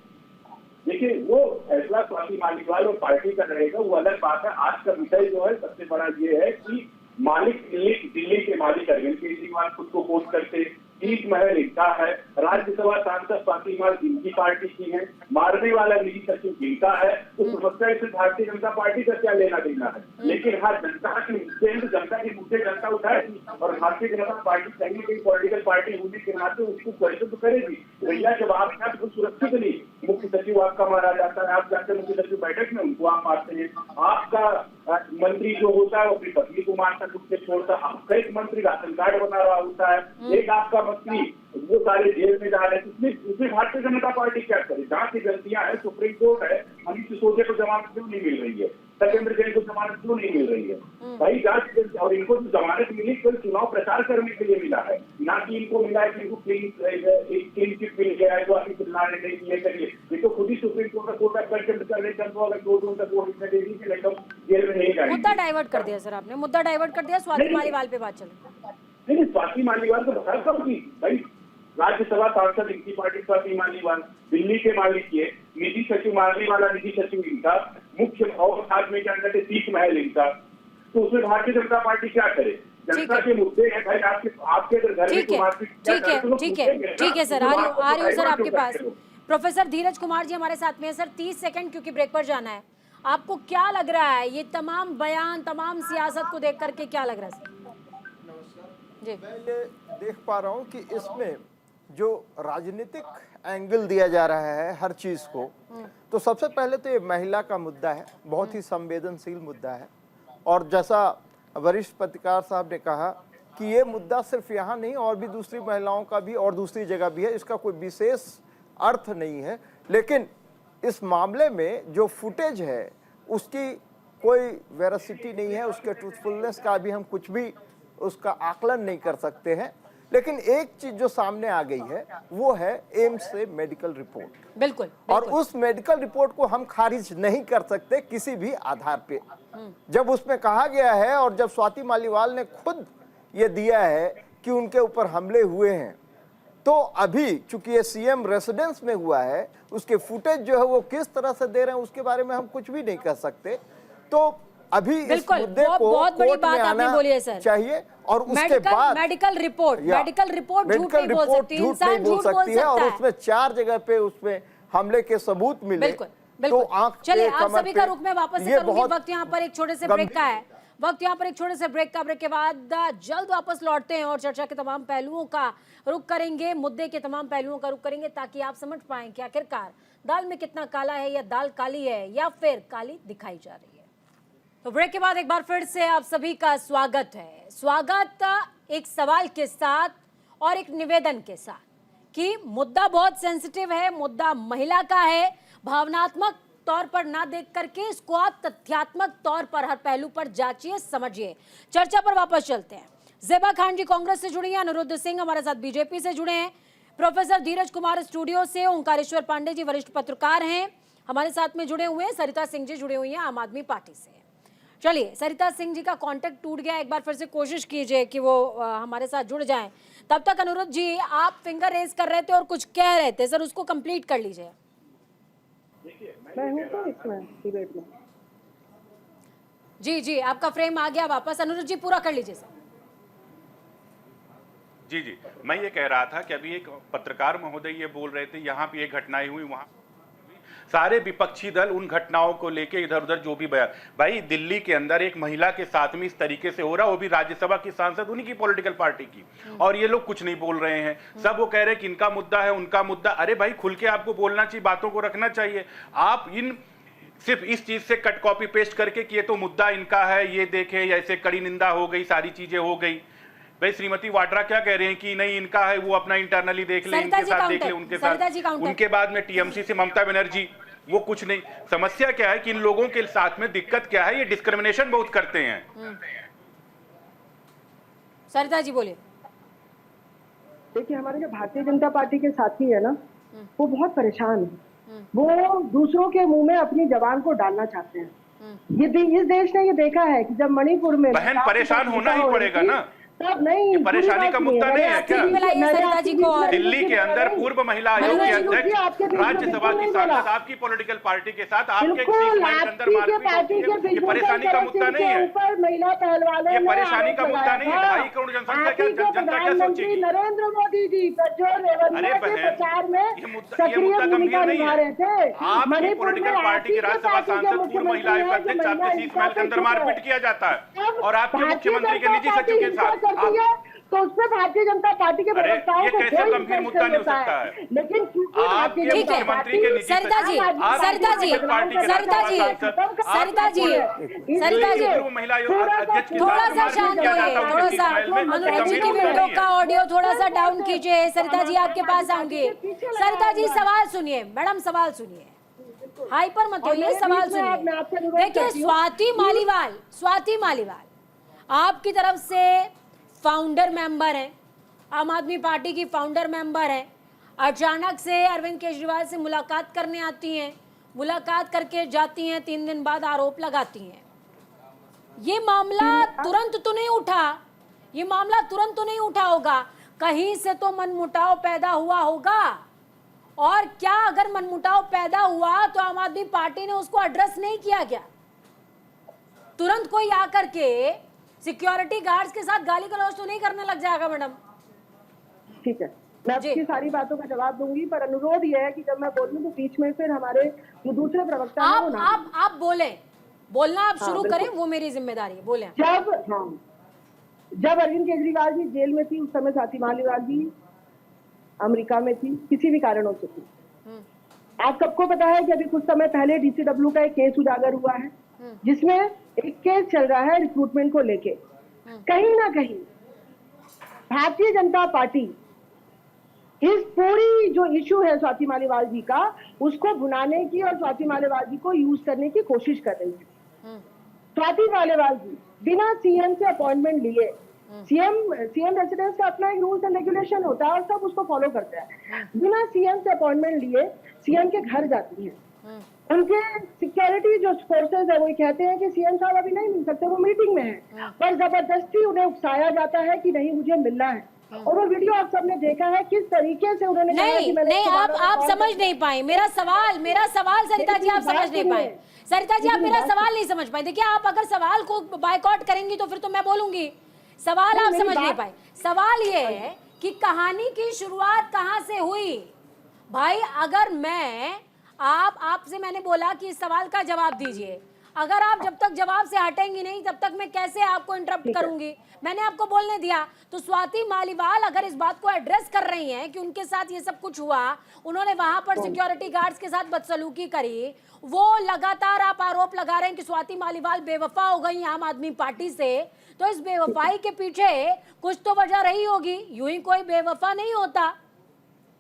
देखिए, वो फैसला स्वाति मालीवाल और पार्टी का रहेगा, वो अलग बात है। आज का विषय जो है सबसे बड़ा ये है कि मालिक दिल्ली के मालिक अरविंद केजरीवाल खुद को कोट करते, सीट महल इनका है, राज्यसभा सांसद स्वाति मालीवाल इनकी पार्टी की है, मारने वाला निजी सचिव इनका है, तो समस्या से भारतीय जनता पार्टी का क्या लेना देना है? लेकिन हाँ, जनता के मुद्दे, जनता के मुद्दे जनता उठाएगी और भारतीय जनता पार्टी कहीं न कहीं पॉलिटिकल पार्टी होने के नाते उसको क्वेश्चन तो करेगी। भैया जब आप यहाँ तो सुरक्षित नहीं, मुख्य सचिव आपका मारा जाता है, आप जाकर मुख्य सचिव बैठक में उनको आप मारते हैं, आपका मंत्री जो होता है वो अपनी पत्नी को मारता है, छोड़ता, आपका एक मंत्री राशन कार्ड बना रहा होता है, एक आपका मंत्री वो सारे जेल में जा रहे हैं, उसमें भारतीय जनता पार्टी क्या करे? जहाँ की गलतियां हैं, सुप्रीम कोर्ट है, मनीष सिसोदिया को जमानत क्यों नहीं मिल रही है, सत्येंद्र जैन को जमानत क्यों नहीं मिल रही है भाई? जांच, और इनको जो जमानत मिली केवल चुनाव प्रचार करने के लिए मिला है, ना कि इनको मिला है कि इनको क्लीन चिट मिल गया है जो आपकी तुलना नहीं किए करिए। ये तो खुद ही सुप्रीम कोर्ट का कोर्ट ऑफ कंटेम्प्ट करने का, अगर कोर्ट उनका कोर्ट इसने दे दी कि नहीं तो जेल में नहीं जाएंगे। मुद्दा डाइवर्ट कर दिया सर आपने, मुद्दा डाइवर्ट कर दिया, स्वाति मालीवाल पे बात चले। नहीं, स्वाति मालीवाल को बता कब की भाई? राज्यसभा सांसद इनकी पार्टी स्वाति मालीवाल, दिल्ली के मालिक ये, निजी सचिव मारने वाला निजी सचिव इनका, मुख्य और साथ में क्या कहते हैं सीट महल इनका, तो उसमें भारतीय जनता पार्टी क्या करे? जनता के मुद्दे हैं भाई, आपके अगर घर में ठीक है सर, आ रही हूँ सर आपके पास। प्रोफेसर धीरज कुमार जी हमारे साथ में है सर, 30 सेकंड क्योंकि ब्रेक पर जाना है। आपको क्या लग रहा है ये तमाम बयान, तमाम सियासत को देख करके क्या लग रहा है सर? जी, मैं ये देख पा रहा हूँ कि इसमें जो राजनीतिक एंगल दिया जा रहा है हर चीज को, तो सबसे पहले तो ये महिला का मुद्दा है, बहुत ही संवेदनशील मुद्दा है, और जैसा वरिष्ठ पत्रकार साहब ने कहा कि ये मुद्दा सिर्फ यहाँ नहीं और भी दूसरी महिलाओं का भी और दूसरी जगह भी है, इसका कोई विशेष अर्थ नहीं है। लेकिन इस मामले में जो फुटेज है उसकी कोई वेरासिटी नहीं है, उसके ट्रूथफुलनेस का भी हम कुछ भी उसका आकलन नहीं कर सकते हैं। लेकिन एक चीज जो सामने आ गई है वो है एम्स से मेडिकल रिपोर्ट। बिल्कुल। और उस मेडिकल रिपोर्ट को हम खारिज नहीं कर सकते किसी भी आधार पे। जब उसमें कहा गया है और जब स्वाति मालीवाल ने खुद ये दिया है कि उनके ऊपर हमले हुए हैं, तो अभी चूंकि ये सीएम रेसिडेंस में हुआ है, उसके फुटेज जो है वो किस तरह से दे रहे हैं उसके बारे में हम कुछ भी नहीं कर सकते। तो अभी इस मुद्दे को बहुत बड़ी बात आपने बोली है सर, चाहिए। और उसके बाद मेडिकल रिपोर्ट झूठ नहीं बोल सकती, इंसान झूठ बोल सकता है, और उसमें 4 जगह पे उसमें हमले के सबूत मिले। बिल्कुल। तो आंख, चलिए आप सभी का रुख में वापस करूंगी, वक्त यहाँ पर एक छोटे से ब्रेक का है। वक्त यहाँ पर एक छोटे से ब्रेक का। ब्रेक के बाद जल्द वापस लौटते हैं और चर्चा के तमाम पहलुओं का रुख करेंगे, मुद्दे के तमाम पहलुओं का रुख करेंगे, ताकि आप समझ पाएं कि आखिरकार दाल में कितना काला है, या दाल काली है या फिर काली दिखाई जा रही है। तो ब्रेक के बाद एक बार फिर से आप सभी का स्वागत है। स्वागत एक सवाल के साथ और एक निवेदन के साथ कि मुद्दा बहुत सेंसिटिव है, मुद्दा महिला का है। भावनात्मक तौर पर ना देख करके इसको आप तथ्यात्मक तौर पर हर पहलू पर जांचिए, समझिए। चर्चा पर वापस चलते हैं। ज़ेबा खान जी कांग्रेस से जुड़ी हैं, अनुरुद्ध सिंह हमारे साथ बीजेपी से जुड़े हैं, प्रोफेसर धीरज कुमार स्टूडियो से, ओंकारेश्वर पांडे जी वरिष्ठ पत्रकार हैं हमारे साथ में जुड़े हुए हैं, सरिता सिंह जी जुड़े हुई हैं आम आदमी पार्टी से। चलिए, सरिता सिंह जी का कांटेक्ट टूट गया, एक बार फिर से कोशिश कीजिए कि वो हमारे साथ जुड़ जाएं। तब तक अनुरुद्ध जी, आप फिंगर रेज कर रहे थे और कुछ कह रहे थे, सर उसको कंप्लीट कर लीजिए। मैं हूं तो इसमें डिबेट में। जी, आपका फ्रेम आ गया वापस। अनुरुद्ध जी पूरा कर लीजिए सर। जी, मैं ये कह रहा था कि अभी एक पत्रकार महोदय ये बोल रहे थे यहाँ भी एक घटनाएं हुई, वहाँ सारे विपक्षी दल उन घटनाओं को लेके इधर उधर जो भी बयान, भाई दिल्ली के अंदर एक महिला के साथ में इस तरीके से हो रहा, वो भी राज्यसभा की सांसद, उन्हीं की पॉलिटिकल पार्टी की, और ये लोग कुछ नहीं बोल रहे हैं। सब वो कह रहे हैं कि इनका मुद्दा है, उनका मुद्दा। अरे भाई, खुल के आपको बोलना चाहिए, बातों को रखना चाहिए। आप इन सिर्फ इस चीज से कट कॉपी पेस्ट करके कि ये तो मुद्दा इनका है, ये देखे, ऐसे कड़ी निंदा हो गई, सारी चीजें हो गई। भाई श्रीमती वाड्रा क्या कह रहे हैं कि नहीं इनका है, वो अपना इंटरनली देख ले, इनके साथ देख ले, उनके साथ। उनके बाद में टीएमसी से ममता बनर्जी, वो कुछ नहीं। समस्या क्या है कि इन लोगों के साथ में दिक्कत क्या है, ये डिस्क्रिमिनेशन बहुत करते हैं। सरिता जी बोलिए। देखिए, हमारे जो भारतीय जनता पार्टी के साथी है ना, वो बहुत परेशान है। वो दूसरों के मुंह में अपनी जबान को डालना चाहते हैं। इस देश ने ये देखा है कि जब मणिपुर में बहन परेशान होना ही पड़ेगा ना, तब नहीं, परेशानी का मुद्दा नहीं है क्या? को दिल्ली के अंदर पूर्व महिला आयोग के अध्यक्ष, राज्यसभा की सांसद, आपकी पॉलिटिकल पार्टी के साथ आपके अंदर मारपीट, ये परेशानी का मुद्दा नहीं है। महिला पहलवानों, ये परेशानी का मुद्दा नहीं है। 2.5 करोड़ जनसंख्या क्या, जनता क्या सोचेगी? नरेंद्र मोदी जी जो अरे प्रचार में ये मुद्दा गंभीर नहीं है। आपकी पॉलिटिकल पार्टी की राज्यसभा सांसद, पूर्व महिला आयोग अध्यक्ष, आपके शीश महल के अंदर मारपीट किया जाता है, और आपके मुख्यमंत्री के निजी सचिव के साथ। तो उसमें भारतीय जनता पार्टी के प्रवक्ताओं को कैसे गंभीर मुद्दा नहीं हो सकता है? लेकिन आपके मुख्यमंत्री के निजी सरिता जी, सरिता जी, सरिता जी, सरिता जी, सरिता जी, थोड़ा सा शांत होइए, थोड़ा सा। अनुराग जी की वीडियो का ऑडियो थोड़ा सा डाउन कीजिए। सरिता जी आपके पास आऊंगी। सरिता जी सवाल सुनिए, मैडम सवाल सुनिए, हाइपर मत होइए, सवाल सुनिए। देखिए, स्वाति मालीवाल आपकी तरफ से फाउंडर मेंबर हैं, आम आदमी पार्टी की फाउंडर मेंबर हैं, अचानक से अरविंद केजरीवाल से मुलाकात करने आती हैं, मुलाकात करके जाती हैं, 3 दिन बाद आरोप लगाती हैं। ये मामला तुरंत तो नहीं उठा, ये मामला तुरंत तो नहीं उठा होगा, कहीं से तो मनमुटाव पैदा हुआ होगा। और क्या अगर मनमुटाव पैदा हुआ तो आम आदमी पार्टी ने उसको एड्रेस नहीं किया क्या? तुरंत कोई आकर के सिक्योरिटी गार्ड्स के साथ गाली गलौज तो नहीं करने लग जाएगा मैडम? ठीक है, मैं आपकी सारी बातों का जवाब दूंगी, पर अनुरोध यह है कि जब मैं बोलूं तो बीच में फिर हमारे जो दूसरे प्रवक्ता हैं वो आप बोले, बोलना आप शुरू करें, वो मेरी जिम्मेदारी है, बोले। जब अरविंद केजरीवाल जी जेल में थी, उस समय स्वाति मालीवाल जी अमेरिका में थी, किसी भी कारणों से थी। आप सबको पता है कि अभी कुछ समय पहले डीसीडब्ल्यू का एक केस उजागर हुआ है, जिसमें एक केस चल रहा है रिक्रूटमेंट को लेके। कहीं ना कहीं भारतीय जनता पार्टी इस पूरी जो इशू है स्वाति मालीवाल जी का, उसको भुनाने की और स्वाति मालीवाल जी को यूज करने की कोशिश कर रही है। स्वाति मालीवाल जी बिना सीएम से अपॉइंटमेंट लिए, सीएम रेसिडेंस का अपना एक रूल्स एंड रेगुलेशन होता है और सब उसको फॉलो करते हैं, बिना सीएम से अपॉइंटमेंट लिए सीएम के घर जाती है। उनके सिक्योरिटी जो फोर्सेस है वो कहते हैं कि सीएम साहब अभी नहीं मिल सकते, वो मीटिंग में है, पर जबरदस्ती उन्हें उकसाया जाता है कि नहीं मुझे मिलना है। और वो वीडियो आप सबने देखा है किस तरीके से उन्होंने नहीं, आप समझ नहीं पाए मेरा सवाल सरिता जी, आप समझ नहीं पाए। सरिता जी, आप मेरा सवाल नहीं समझ पाए। देखिए, आप अगर सवाल को बायकॉट करेंगी तो फिर तो मैं बोलूंगी। सवाल आप समझ नहीं पाए। सवाल ये है कि कहानी की शुरुआत कहां से हुई। भाई, अगर मैं आपसे मैंने बोला कि इस सवाल का जवाब दीजिए, अगर आप जब तक जवाब से हटेंगी नहीं तब तक मैं कैसे आपको इंटरप्ट करूंगी? मैंने आपको बोलने दिया। तो स्वाति मालीवाल अगर इस बात को एड्रेस कर रही हैं कि उनके साथ ये सब कुछ हुआ, उन्होंने वहां पर सिक्योरिटी गार्ड्स के साथ बदसलूकी करी, वो लगातार आप आरोप लगा रहे हैं कि स्वाति मालीवाल बेवफा हो गई आम आदमी पार्टी से, तो इस बेवफाई के पीछे कुछ तो वजह रही होगी। यूं ही कोई बेवफा नहीं होता।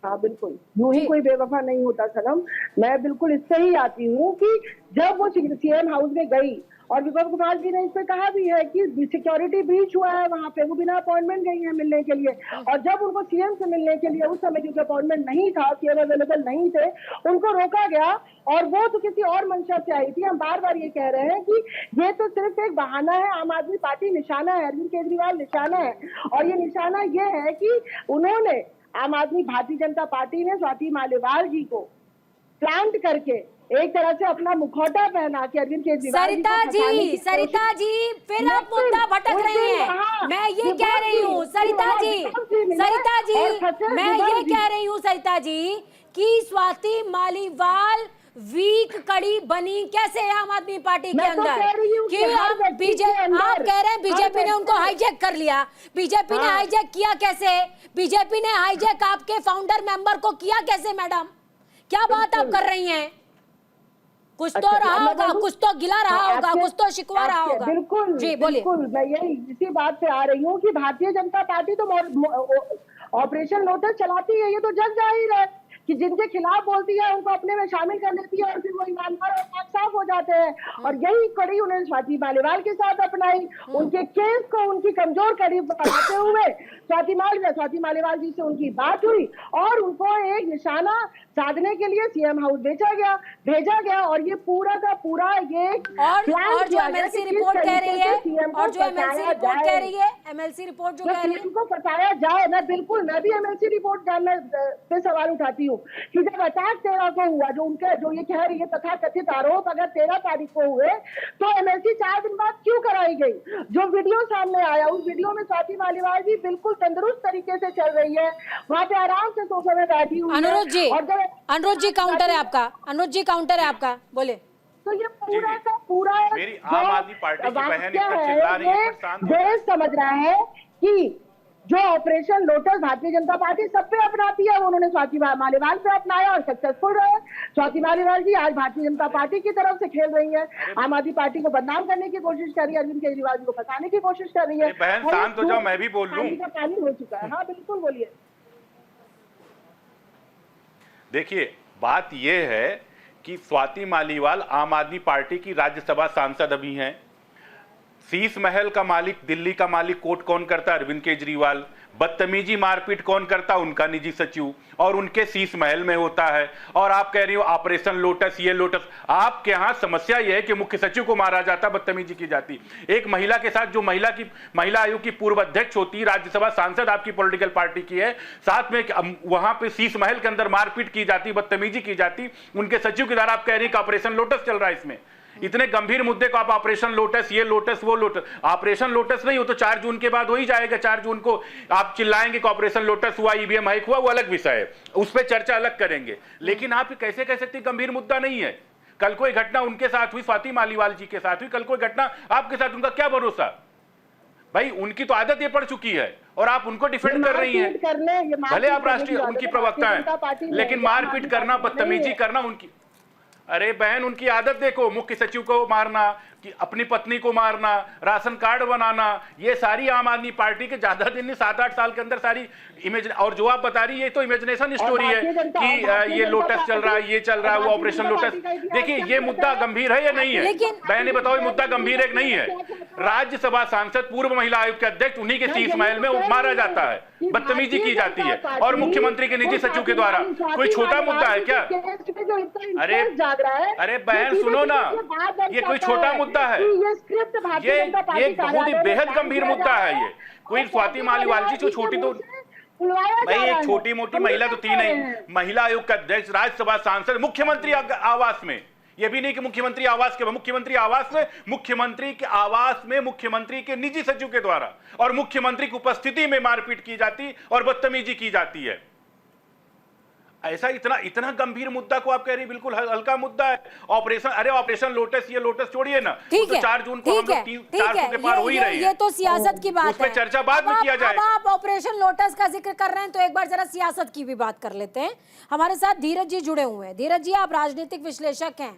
हाँ बिल्कुल, यूं ही कोई बेवफा नहीं होता सनम। मैं बिल्कुल इससे ही आती हूँ कि जब वो सीएम हाउस में गई और विपक्ष कुमार जी ने इस पे कहा भी है कि सिक्योरिटी ब्रीच हुआ है वहां पे, वो बिना अपॉइंटमेंट गई है मिलने के लिए, और जब उनको सीएम से मिलने के लिए उस समय क्योंकि अपॉइंटमेंट नहीं था, सीएम अवेलेबल नहीं थे, उनको रोका गया और वो तो किसी और मंशा से आई थी। हम बार बार ये कह रहे हैं कि ये तो सिर्फ एक बहाना है, आम आदमी पार्टी निशाना है, अरविंद केजरीवाल निशाना है, और ये निशाना ये है कि उन्होंने आम आदमी भारतीय जनता पार्टी ने स्वाति मालीवाल जी को प्लांट करके एक तरह से अपना मुखौटा पहना के अरविंद केजरीवाल सरिता जी फिर आप मुद्दा भटक रही हैं। मैं ये कह रही हूँ सरिता जी कि स्वाति मालीवाल वीक कड़ी बनी कैसे आम आदमी पार्टी के अंदर? कि आप कह रहे हैं बीजेपी ने उनको हाईजैक कर लिया। बीजेपी ने हाईजैक किया कैसे? बीजेपी ने हाईजैक आपके फाउंडर मेंबर को किया कैसे? मैडम क्या बात आप कर रही हैं? कुछ तो रहा होगा, कुछ तो गिला रहा होगा, कुछ तो शिकवा रहा होगा। बिल्कुल जी बोलिए। बिल्कुल, मैं यही इसी बात पे आ रही हूँ कि भारतीय जनता पार्टी तो ऑपरेशन लोटस चलाती है, ये तो जग जाहिर है कि जिनके खिलाफ बोलती है उनको अपने में शामिल कर लेती है और फिर वो ईमानदार और पाक साफ हो जाते हैं। और यही कड़ी उन्होंने स्वाति मालीवाल के साथ अपनाई, उनके केस को उनकी कमजोर कड़ी बनाते हुए स्वाति मालीवाल जी से उनकी बात हुई और उनको एक निशाना साधने के लिए सीएम हाउस भेजा गया और ये पूरा का पूरा ये और जो एमएलसी रिपोर्ट कह रही है एमएलसी रिपोर्ट जो कह रही है उनको फंसाया जाए। मैं भी एमएलसी रिपोर्ट जानने पे सवाल उठाती हूँ कि जब अटैक 13 को हुआ, जो ये कह रही है तथाकथित आरोप अगर 13 तारीख को हुए तो एमएलसी 4 दिन बाद क्यों कराई गई? जो वीडियो सामने आया उस वीडियो में स्वाति मालीवाल जी बिल्कुल तंदुरुस्त तरीके से चल रही है, वहाँ पे आराम से सोफे में बैठी हुई है। अनुरोध जी काउंटर है आपका, बोले। तो ये पूरा का पूरा मेरी आम आदमी पार्टी की बहन इतना चिल्ला रही है, देश समझ रहा है कि जो operation lotus Bharatiya Janata party सब पे अपनाती है, उन्होंने स्वाति मालीवाल पे अपनाया और सक्सेसफुल रहे। स्वाति मालीवाल जी आज भारतीय जनता पार्टी की तरफ से खेल रही है, आम आदमी पार्टी को बदनाम करने की कोशिश कर रही है, अरविंद केजरीवाल जी को फंसाने की कोशिश कर रही है। बहन शांत हो जाओ, मैं भी बोल लूं। पानी हो चुका है। हाँ बिल्कुल, बोलिए। देखिए बात यह है कि स्वाति मालीवाल आम आदमी पार्टी की राज्यसभा सांसद अभी हैं। शीश महल का मालिक, दिल्ली का मालिक कोर्ट कौन करता? अरविंद केजरीवाल। बदतमीजी मारपीट कौन करता? उनका निजी सचिव, और उनके शीश महल में होता है। और आप कह रही हो ऑपरेशन लोटस, ये लोटस। आपके यहाँ समस्या यह है कि मुख्य सचिव को मारा जाता, बदतमीजी की जाती। एक महिला के साथ, जो महिला आयोग की पूर्व अध्यक्ष होती, राज्यसभा सांसद आपकी पॉलिटिकल पार्टी की है, साथ में वहां पे शीश महल के अंदर मारपीट की जाती, बदतमीजी की जाती उनके सचिव के द्वारा। आप कह रही हैं कि ऑपरेशन लोटस चल रहा है। इसमें इतने गंभीर मुद्दे को आप ऑपरेशन लोटस, ये लोटस, वो लोटस। ऑपरेशन लोटस नहीं हो तो 4 जून के बाद हो ही जाएगा। 4 जून को आप चिल्लाएंगे कि ऑपरेशन लोटस हुआ, ईवीएम हैक हुआ, वो अलग विषय है, उस पर चर्चा अलग करेंगे। लेकिन आप कैसे कह सकते गंभीर मुद्दा नहीं है? कल कोई घटना उनके साथ हुई, स्वाति मालीवाल जी के साथ हुई, कल कोई घटना आपके साथ, उनका क्या भरोसा? भाई उनकी तो आदत ये पड़ चुकी है और आप उनको डिफेंड कर रही हैं। भले आप राष्ट्रीय उनकी प्रवक्ता हैं, लेकिन मारपीट करना, बदतमीजी करना उनकी, अरे बहन उनकी आदत देखो, मुख्य सचिव को मारना, कि अपनी पत्नी को मारना, राशन कार्ड बनाना, ये सारी आम आदमी पार्टी के ज्यादा दिन नहीं 7-8 साल के अंदर सारी इमेज। और जो आप बता रही है ये तो इमेजिनेशन स्टोरी है कि ये लोटस चल रहा है, ये चल रहा है, वो ऑपरेशन लोटस। देखिए ये मुद्दा गंभीर है या नहीं है? बहने बताओ ये मुद्दा गंभीर है कि नहीं है? राज्यसभा सांसद, पूर्व महिला आयोग के अध्यक्ष, उन्हीं के शीश महल में मारा जाता है, बदतमीजी की जाती है, और मुख्यमंत्री के निजी सचिव के द्वारा। कोई छोटा मुद्दा है क्या? अरे बहन सुनो ना, ये कोई छोटा मुद्दा है? ये बहुत ही बेहद गंभीर मुद्दा है। ये कोई स्वाति मालीवाल जी जो छोटी, तो भाई एक छोटी मोटी महिला तो थी नहीं, महिला आयोग का अध्यक्ष, राज्यसभा सांसद, मुख्यमंत्री आवास में। ये भी नहीं कि मुख्यमंत्री आवास के, मुख्यमंत्री आवास में, मुख्यमंत्री के आवास में मुख्यमंत्री के निजी सचिव के द्वारा और मुख्यमंत्री की उपस्थिति में मारपीट की जाती और बदतमीजी की जाती है। ऐसा इतना इतना गंभीर मुद्दा को आप कह रही बिल्कुल हल्का मुद्दा है। ऑपरेशन लोटस, ये लोटस छोड़िए ना, ठीक है, 4 जून को हम लोग 400 के पार हो ही रहे हैं। ये तो सियासत की बात है, उस पे चर्चा बाद में किया जाएगा। आप ऑपरेशन लोटस का जिक्र कर रहे हैं तो एक बार जरा सियासत की भी बात कर लेते हैं। हमारे साथ धीरज जी जुड़े हुए हैं। धीरज जी, आप राजनीतिक विश्लेषक हैं,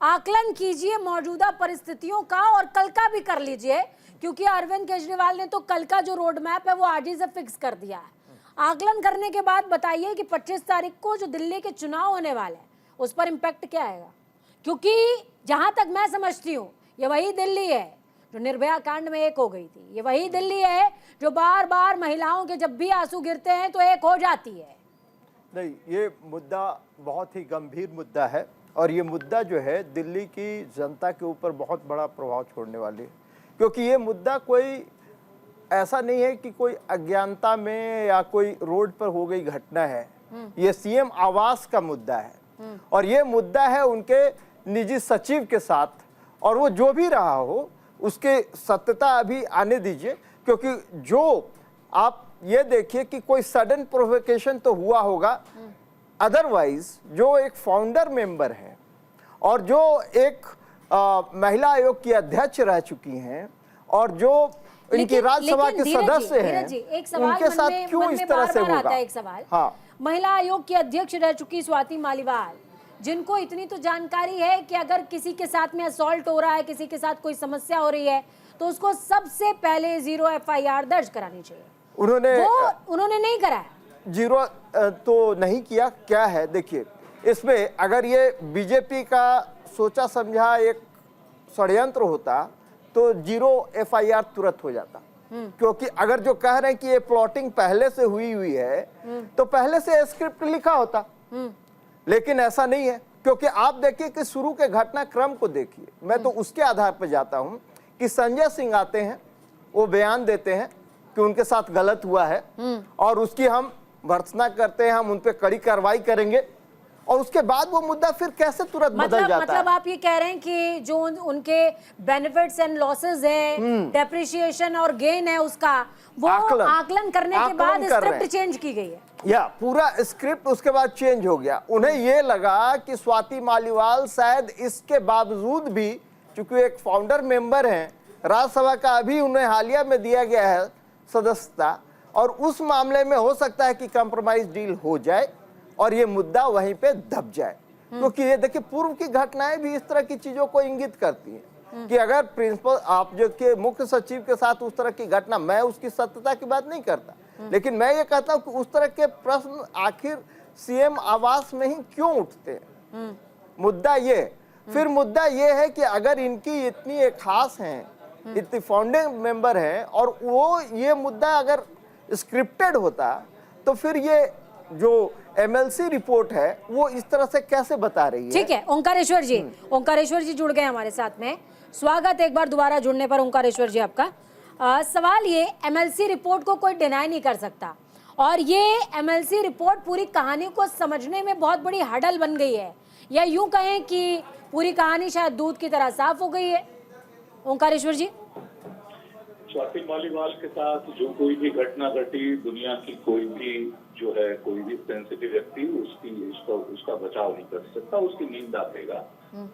आकलन कीजिए मौजूदा परिस्थितियों का और कल का भी कर लीजिए, क्योंकि अरविंद केजरीवाल ने तो कल का जो रोड मैप है वो आज ही से फिक्स कर दिया है। आकलन करने के बाद बताइए कि 25 तारीख को जो दिल्ली के चुनाव होने वाले हैं उस पर इम्पैक्ट क्या आएगा, क्योंकि जहां तक मैं समझती हूँ ये वही दिल्ली है जो निर्भया कांड में एक हो गई थी, ये वही दिल्ली है जो बार बार महिलाओं के जब भी आंसू गिरते हैं तो एक हो जाती है। नहीं, ये मुद्दा बहुत ही गंभीर मुद्दा है और ये मुद्दा जो है दिल्ली की जनता के ऊपर बहुत बड़ा प्रभाव छोड़ने वाली है, क्योंकि ये मुद्दा कोई ऐसा नहीं है कि कोई अज्ञानता में या कोई रोड पर हो गई घटना है। ये सीएम आवास का मुद्दा है और ये मुद्दा है उनके निजी सचिव के साथ, और वो जो भी रहा हो उसके सत्यता अभी आने दीजिए, क्योंकि जो आप ये देखिए कि कोई सडन प्रोवोकेशन तो हुआ होगा, अदरवाइज जो एक फाउंडर मेंबर है और जो एक महिला आयोग की अध्यक्ष रह चुकी हैं और जो इनकी राज्यसभा के सदस्य हैं, उनके साथ क्यों इस तरह से होगा? एक सवाल, हाँ, महिला आयोग की अध्यक्ष रह चुकी स्वाति मालीवाल, जिनको इतनी तो जानकारी है कि अगर किसी के साथ में असॉल्ट हो रहा है, किसी के साथ कोई समस्या हो रही है तो उसको सबसे पहले 0 FIR दर्ज करानी चाहिए, उन्होंने नहीं कराया। 0 तो नहीं किया। क्या है देखिए, इसमें अगर ये बीजेपी का सोचा समझा एक षड्यंत्र होता तो 0 FIR तुरंत हो जाता, क्योंकि अगर जो कह रहे हैं कि ये प्लॉटिंग पहले से हुई है तो पहले से स्क्रिप्ट लिखा होता, लेकिन ऐसा नहीं है। क्योंकि आप देखिए कि शुरू के घटनाक्रम को देखिए, मैं तो उसके आधार पर जाता हूं कि संजय सिंह आते हैं, वो बयान देते हैं कि उनके साथ गलत हुआ है और उसकी हम भर्त्सना करते हैं, हम उन पर कड़ी कार्रवाई करेंगे, और उसके बाद वो मुद्दा फिर कैसे तुरंत बदल जाता मतलब आप ये कह रहे हैं कि जो उनके बेनिफिट्स एंड लॉसेस हैं, डेप्रिसिएशन और गेन है, उसका वो आकलन करने के बाद स्क्रिप्ट चेंज की गई है, या पूरा स्क्रिप्ट उसके बाद चेंज हो गया। उन्हें ये लगा कि स्वाति मालीवाल शायद इसके बावजूद भी, चूंकि एक फाउंडर मेंबर हैं राज्यसभा का, अभी उन्हें हालिया में दिया गया है सदस्यता, और उस मामले में हो सकता है कि कंप्रोमाइज डील हो जाए और ये मुद्दा वहीं पे दब जाए। क्योंकि ये देखिए पूर्व की घटनाएं भी इस तरह की चीजों को इंगित करती हैं कि अगर प्रिंसिपल आप जो के मुख्य सचिव के साथ उस तरह की घटना, मैं उसकी सत्यता की बात नहीं करता, लेकिन मैं ये कहता हूं कि उस तरह के प्रश्न आखिर सीएम आवास में ही क्यों उठते हैं। मुद्दा ये, फिर मुद्दा ये है कि अगर इनकी इतनी एक खास हैं, इतनी फाउंडिंग मेंबर हैं, और वो ये मुद्दा अगर स्क्रिप्टेड होता तो फिर ये जो MLC रिपोर्ट है वो इस तरह से कैसे बता रही है। ठीक है, ओंकारेश्वर जी जुड़ गए हमारे साथ में। स्वागत एक बार दोबारा जुड़ने पर ओंकारेश्वर जी आपका। सवाल ये, MLC रिपोर्ट को कोई डिनाई नहीं कर सकता और ये MLC रिपोर्ट पूरी कहानी को समझने में बहुत बड़ी हडल बन गई है, या यूं कहें कि पूरी कहानी शायद दूध की तरह साफ हो गई है। ओंकारेश्वर जी, स्वाति मालीवाल के साथ जो कोई भी घटना घटी, दुनिया की कोई भी जो है, कोई भी सेंसिटिव व्यक्ति उसका बचाव नहीं कर सकता, उसकी निंदा करेगा,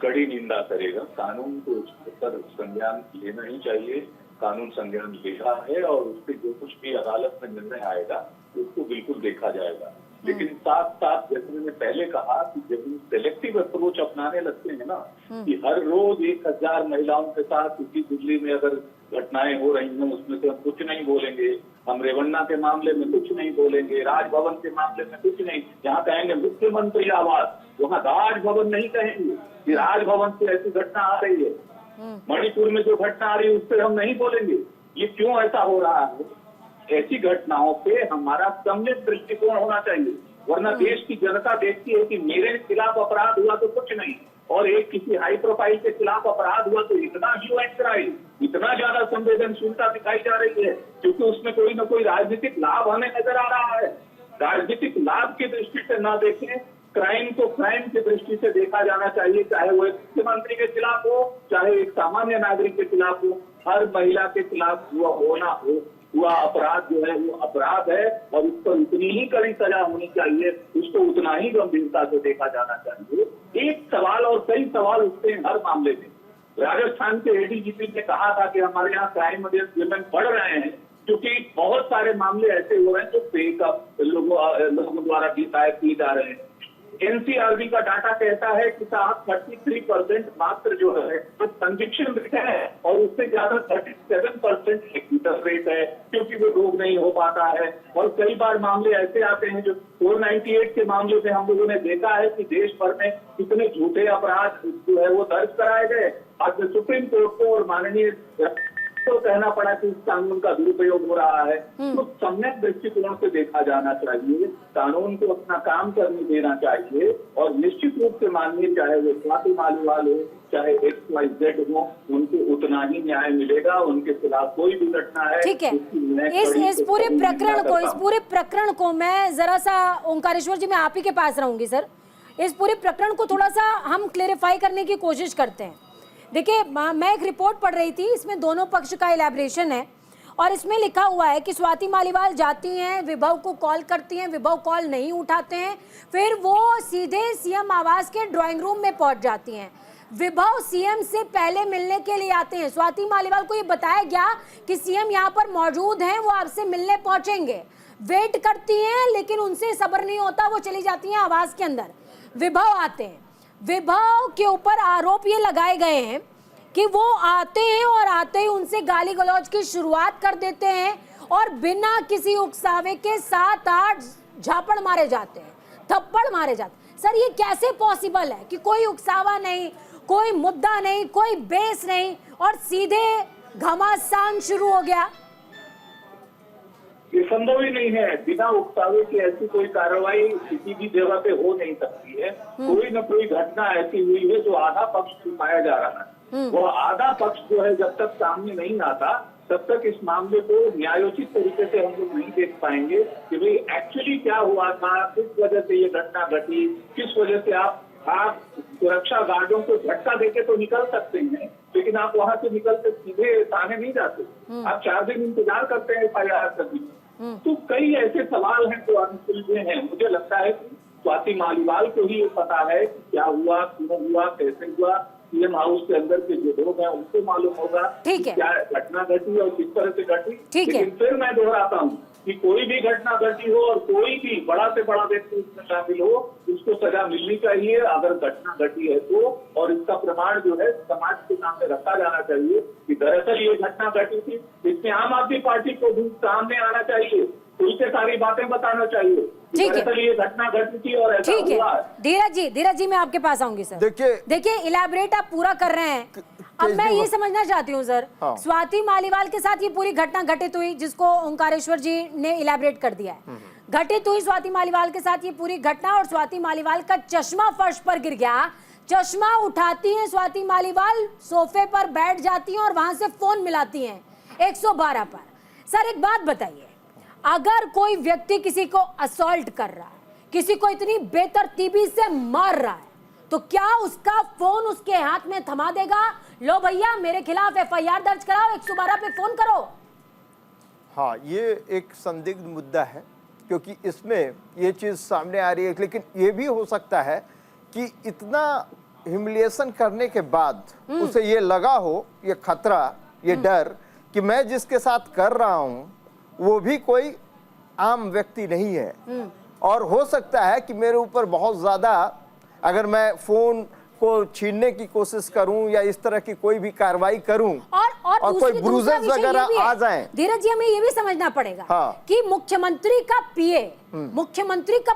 कड़ी निंदा करेगा। कानून को उस पर संज्ञान लेना ही चाहिए, कानून संज्ञान लेगा है और उस पर जो कुछ भी अदालत में निर्णय आएगा उसको बिल्कुल देखा जाएगा। लेकिन साथ साथ जैसे मैंने पहले कहा कि जब हम सेलेक्टिव अप्रोच अपनाने लगते हैं ना, कि हर रोज 1000 महिलाओं के साथ उसी दिल्ली में अगर घटनाएं हो रही हैं उसमें से हम कुछ नहीं बोलेंगे, हम रेवन्ना के मामले में कुछ नहीं बोलेंगे, राजभवन के मामले में कुछ नहीं, जहाँ कहेंगे मुख्यमंत्री आवास, वहाँ राजभवन नहीं कहेंगे कि राजभवन से ऐसी घटना आ रही है, मणिपुर में जो घटना आ रही है उस पर हम नहीं बोलेंगे। ये क्यों ऐसा हो रहा है? ऐसी घटनाओं पे हमारा सम्मिलित दृष्टिकोण होना चाहिए, वरना देश की जनता देखती है कि मेरे खिलाफ अपराध हुआ तो कुछ नहीं, और एक किसी हाई प्रोफाइल के खिलाफ अपराध हुआ तो इतना ह्यू एंड क्राई, इतना ज्यादा संवेदनशीलता दिखाई जा रही है, क्योंकि उसमें कोई ना कोई राजनीतिक लाभ हमें नजर आ रहा है। राजनीतिक लाभ की दृष्टि से ना देखें, क्राइम को क्राइम की दृष्टि से देखा जाना चाहिए, चाहे वो एक मुख्यमंत्री के खिलाफ हो, चाहे एक सामान्य नागरिक के खिलाफ हो, हर महिला के खिलाफ हुआ होना हो हुआ अपराध जो है वो अपराध है और उस पर उतनी ही कड़ी सजा होनी चाहिए, उसको उतना ही गंभीरता से देखा जाना चाहिए। एक सवाल और कई सवाल उठते हैं हर मामले में। राजस्थान के एडीजीपी ने कहा था कि हमारे यहाँ क्राइम अगेंस्ट विमेन बढ़ रहे हैं क्योंकि बहुत सारे मामले ऐसे हो रहे हैं जो फेक लोगों द्वारा भी शायद किए जा रहे हैं। एनसीआरबी का डाटा कहता है कि साहब 33% मात्र जो है तो कन्विक्शन रेट है और उससे ज्यादा 37% एक्विटल रेट है क्योंकि वो रोग नहीं हो पाता है। और कई बार मामले ऐसे आते हैं जो 498 के मामले में हम लोगों ने देखा है कि देश भर में कितने झूठे अपराध जो है वो दर्ज कराए गए। आज सुप्रीम कोर्ट को और माननीय तो कहना पड़ा कि इस कानून का दुरुपयोग हो रहा है। तो सम्यक दृष्टिकोण से देखा जाना चाहिए, कानून को अपना काम करने देना चाहिए और निश्चित रूप से मानिए चाहे वो स्वाति मालीवाल हो चाहे XYZ हो, उनको उतना ही न्याय मिलेगा। उनके खिलाफ कोई भी घटना है। ठीक है, इस पूरे प्रकरण को मैं जरा सा ओंकारेश्वर जी मैं आप ही के पास रहूंगी सर। इस पूरे प्रकरण को थोड़ा सा हम क्लेरिफाई करने की कोशिश करते हैं। देखिए मैं एक रिपोर्ट पढ़ रही थी, इसमें दोनों पक्ष का इलैबोरेशन है और इसमें लिखा हुआ है कि स्वाति मालीवाल जाती हैं, विभव को कॉल करती हैं, विभव कॉल नहीं उठाते हैं, फिर वो सीधे सीएम आवास के ड्राइंग रूम में पहुंच जाती हैं। विभव सीएम से पहले मिलने के लिए आते हैं। स्वाति मालीवाल को ये बताया गया कि सीएम यहाँ पर मौजूद हैं, वो आपसे मिलने पहुंचेंगे। वेट करती हैं लेकिन उनसे सब्र नहीं होता, वो चली जाती हैं आवास के अंदर। विभव आते हैं, विभव के ऊपर आरोप ये लगाए गए हैं कि वो आते हैं और आते ही उनसे गाली गलौज की शुरुआत कर देते हैं और बिना किसी उकसावे के 7-8 झापड़ मारे जाते हैं, थप्पड़ मारे जाते हैं। सर ये कैसे पॉसिबल है कि कोई उकसावा नहीं, कोई मुद्दा नहीं, कोई बेस नहीं और सीधे घमासान शुरू हो गया? ये संभव ही नहीं है। बिना उकसावे की ऐसी कोई कार्रवाई किसी भी जगह पे हो नहीं सकती है। कोई न कोई घटना ऐसी हुई है जो आधा पक्ष छुपाया जा रहा है। वो आधा पक्ष जो है जब तक सामने नहीं आता तब तक इस मामले को न्यायोचित तरीके से हम लोग नहीं देख पाएंगे कि भाई एक्चुअली क्या हुआ था, किस वजह से ये घटना घटी, किस वजह से आप सुरक्षा गार्डों को झटका देके तो निकल सकते हैं लेकिन आप वहां से निकलते सीधे थाने नहीं जाते। आप 4 दिन इंतजार करते हैं FIR करने। तो कई ऐसे सवाल हैं जो अनसुलझे हैं। मुझे लगता है कि स्वाति मालीवाल को ही ये पता है कि क्या हुआ, क्यों हुआ, कैसे हुआ। सीएम हाउस के अंदर के जो लोग हैं उनको मालूम होगा कि क्या घटना घटी और किस तरह से घटी। लेकिन फिर मैं दोहराता हूँ कि कोई भी घटना घटी हो और कोई भी बड़ा से बड़ा व्यक्ति उसमें शामिल हो, उसको सजा मिलनी चाहिए अगर घटना घटी है तो। और इसका प्रमाण जो है समाज के सामने रखा जाना चाहिए कि दरअसल ये घटना घटी थी। इसमें आम आदमी पार्टी को भी सामने आना चाहिए, खुल के सारी बातें बताना चाहिए। दरअसल ये घटना घटी थी और ऐसा हुआ है। धीरज जी मैं आपके पास आऊंगी सर। देखिए इलैबोरेट आप पूरा कर रहे हैं। अब मैं ये समझना चाहती हूँ सर, स्वाति मालीवाल के साथ ये पूरी घटना घटित हुई जिसको ओंकारेश्वर जी ने इलैबोरेट कर दिया है। घटित हुई स्वाति मालीवाल के साथ ये पूरी घटना और स्वाति मालीवाल का चश्मा फर्श पर गिर गया। चश्मा उठाती हैं स्वाति मालीवाल, सोफे पर बैठ जाती हैं और वहां से फोन मिलाती हैं 112 पर। सर एक बात बताइए, अगर कोई व्यक्ति किसी को असॉल्ट कर रहा है, किसी को इतनी बेतरतीबी से मार रहा है, तो क्या उसका फोन उसके हाथ में थमा देगा? लो भैया मेरे खिलाफ FIR दर्ज कराओ, 112 पे फोन करो। हाँ, ये एक संदिग्ध मुद्दा है क्योंकि इसमें ये चीज सामने आ रही है। लेकिन ये भी हो सकता है कि इतना ह्यूमिलिएशन करने के बाद उसे ये लगा हो, ये खतरा, ये डर कि मैं जिसके साथ कर रहा हूं वो भी कोई आम व्यक्ति नहीं है और हो सकता है कि मेरे ऊपर बहुत ज्यादा अगर मैं फोन को छीनने की कोशिश करूं या इस तरह की कोई भी कार्रवाई करूं और कोई ब्रूजेस वगैरह आ जाएं। धीरज जी हमें ये भी समझना पड़ेगा कि मुख्यमंत्री का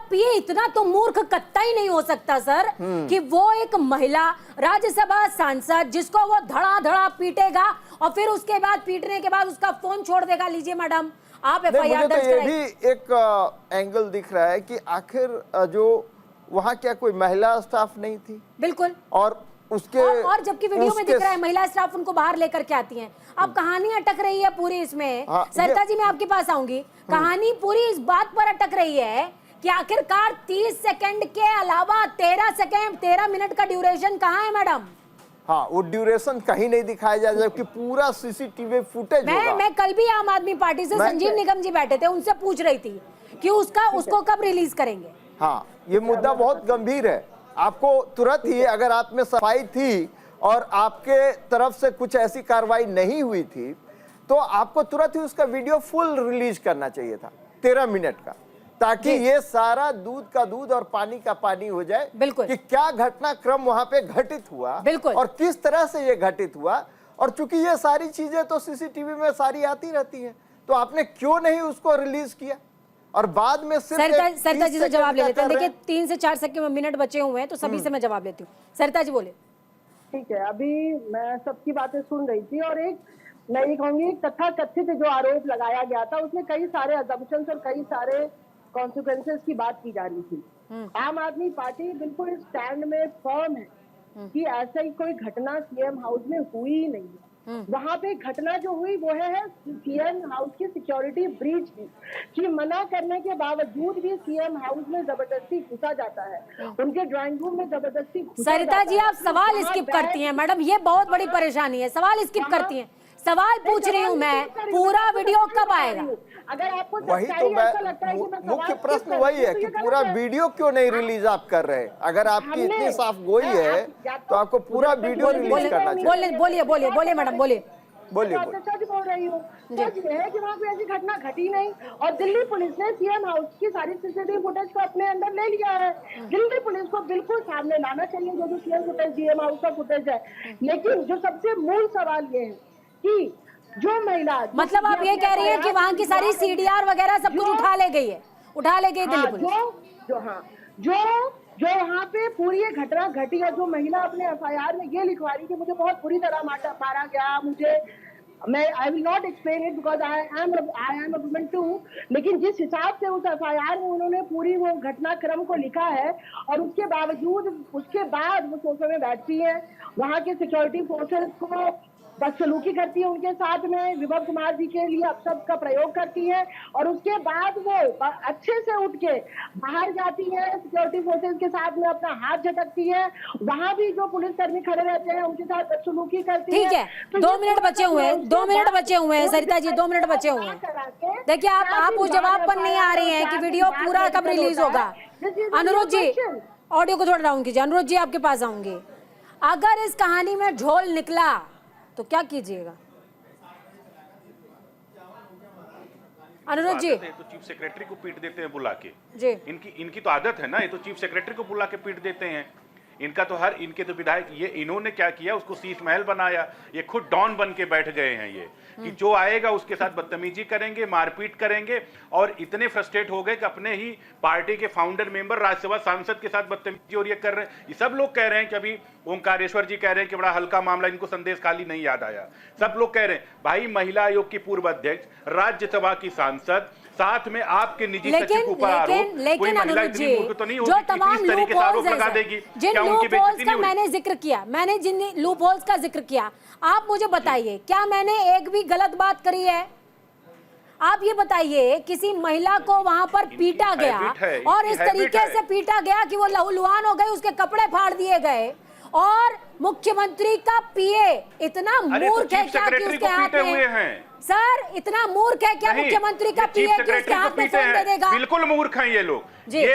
पीए इतना तो मूर्ख कतई नहीं हो सकता सर कि वो एक महिला राज्यसभा सांसद जिसको वो धड़ा पीटेगा और फिर उसके बाद पीटने के बाद उसका फोन छोड़ देगा, लीजिए मैडम आप FIR दर्ज कराइए। ये भी एक एंगल दिख रहा है कि आखिर जो वहाँ क्या कोई महिला स्टाफ नहीं थी? बिल्कुल। और जबकि वीडियो में दिख रहा है महिला स्टाफ उनको बाहर लेकर के आती हैं। अब कहानी अटक रही है पूरी इसमें। सरिता जी मैं आपके पास आऊंगी। कहानी पूरी इस बात पर अटक रही है कि आखिरकार 30 सेकंड के अलावा 13 मिनट का ड्यूरेशन कहाँ है मैडम? हाँ, वो ड्यूरेशन कहीं नहीं दिखाया जाए, जबकि पूरा सीसीटीवी फुटेज होगा। मैं कल भी आम आदमी पार्टी से संजीव निगम जी बैठे थे, उनसे पूछ रही थी कि उसको कब रिलीज करेंगे। हाँ, ये मुद्दा बहुत गंभीर है। आपको तुरंत ही, अगर आप में सफाई थी और आपके तरफ से कुछ ऐसी कार्रवाई नहीं हुई थी, तो आपको तुरंत ही उसका वीडियो फुल रिलीज करना चाहिए था, 13 मिनट का, ताकि ये सारा दूध का दूध और पानी का पानी हो जाए कि क्या घटनाक्रम वहां पे घटित हुआ और किस तरह से ये घटित हुआ। और चूंकि ये सारी चीजें तो सीसीटीवी में सारी आती रहती हैं, तो आपने क्यों नहीं उसको रिलीज किया? और बाद में सरिता जी से जवाब ले लेते हैं। देखिए 3 से 4 मिनट बचे हुए हैं, तो सभी से मैं जवाब लेती हूँ। सरिता जी बोले। ठीक है, अभी मैं सबकी बातें सुन रही थी और मैं ये कहूंगी तथाकथित जो आरोप लगाया गया था उसमें कई सारे अजम्पशंस और कई सारे कॉन्सिक्वेंसेस की बात की जा रही थी। आम आदमी पार्टी बिल्कुल इस स्टैंड में फर्म है कि ऐसा ही कोई घटना सीएम हाउस में हुई ही नहीं है। वहां पे घटना जो हुई वो है सीएम हाउस की सिक्योरिटी ब्रीच की मना करने के बावजूद भी सीएम हाउस में जबरदस्ती घुसा जाता है, उनके ड्राइंग रूम में जबरदस्ती घुसा सरिता जी आप सवाल स्किप करती हैं मैडम, ये बहुत बड़ी परेशानी है, सवाल स्किप करती हैं। सवाल पूछ रही हूँ मैं, पूरा वीडियो कब आएगा? अगर आपको वही तो मुख्य प्रश्न वही है कि पूरा वीडियो क्यों नहीं रिलीज आप कर रहे? अगर आपकी इतनी साफ गोई है तो आपको पूरा वीडियो रिलीज करना चाहिए। बोलिए मैडम, बोलिए। सच बोल रही हूँ, सच ये है कि वहाँ पे ऐसी घटना घटी नहीं और दिल्ली पुलिस ने सीएम हाउस की सारी सीसीटीवी फुटेज को अपने अंदर ले लिया है। दिल्ली पुलिस को बिल्कुल सामने लाना चाहिए जो सीएम फुटेज सीएम हाउस का फुटेज है। लेकिन जो सबसे मूल सवाल ये है कि जो महिला, मतलब आप ये कह रही हैं कि वहाँ की सारी सीडीआर वगैरह सब कुछ उठा ले गई दिल्ली पुलिस। जो वहाँ पे पूरी ये घटना घटी है, जो महिला अपने एफआईआर में ये लिखवा रही थी मुझे बहुत बुरी तरह मारा गया, I will not explain it because I am a woman too, लेकिन जिस हिसाब से उस एफआईआर में उन्होंने पूरी वो घटनाक्रम को लिखा है और उसके बाद वो सोफे में बैठती है, वहाँ के सिक्योरिटी फोर्सेस को बदसलूकी करती है, उनके साथ में विभव कुमार जी के लिए अपशब्द का प्रयोग करती है और उसके बाद वो अच्छे से उठ के बाहर जाती है, सिक्योरिटी फोर्सेस के साथ में अपना हाथ झटकती है, वहां भी जो पुलिसकर्मी खड़े रहते हैं उनके साथ बदसलूकी करती है। ठीक है, 2 मिनट बचे हुए हैं सरिता जी, 2 मिनट बचे हुए हैं। देखिए आप उस जवाब पर नहीं आ रही हैं कि वीडियो पूरा कब रिलीज होगा। अनुरोध जी ऑडियो को थोड़ा डाउन कीजिए। अनुरोध जी आपके पास आऊंगी। अगर इस कहानी में झोल निकला तो क्या कीजिएगा? अनुरोध जी। तो चीफ सेक्रेटरी को पीट देते हैं बुला के जी। इनकी तो आदत है ना, ये तो चीफ सेक्रेटरी को बुला के पीट देते हैं। इनके तो विधायक, ये इन्होंने क्या किया, उसको शीश महल बनाया, ये खुद डॉन बन के बैठ गए हैं ये कि जो आएगा उसके साथ बदतमीजी करेंगे, मारपीट करेंगे, और इतने फ्रस्ट्रेट हो गए कि अपने ही पार्टी के फाउंडर मेंबर, राज्यसभा सांसद के साथ बदतमीजी और ये कर रहे हैं। ये सब लोग कह रहे हैं कि अभी ओंकारेश्वर जी कह रहे हैं कि बड़ा हल्का मामला, इनको संदेश खाली नहीं याद आया। सब लोग कह रहे हैं भाई महिला आयोग की पूर्व अध्यक्ष, राज्यसभा की सांसद, साथ में आपके निजी सचिव के ऊपर आरोप, कोई महिला इतनी मूर्ख तो नहीं होगी कि इस तरीके से आरोप लगा देगी? क्या उनकी बेइज्जती नहीं हुई? मैंने जिन लूप होल्स का जिक्र किया, आप मुझे बताइए क्या मैंने एक भी गलत बात करी है? आप ये बताइए, किसी महिला को वहां पर पीटा गया और इस तरीके से पीटा गया कि वो लहूलुहान हो गई, उसके कपड़े फाड़ दिए गए, और मुख्यमंत्री का पीए इतना मूर्ख है क्या कि उसके हाथ में, सर इतना मूर्ख है क्या मुख्यमंत्री का पीए कि उसके हाथ में फोन दे देगा? बिल्कुल मूर्ख हैं ये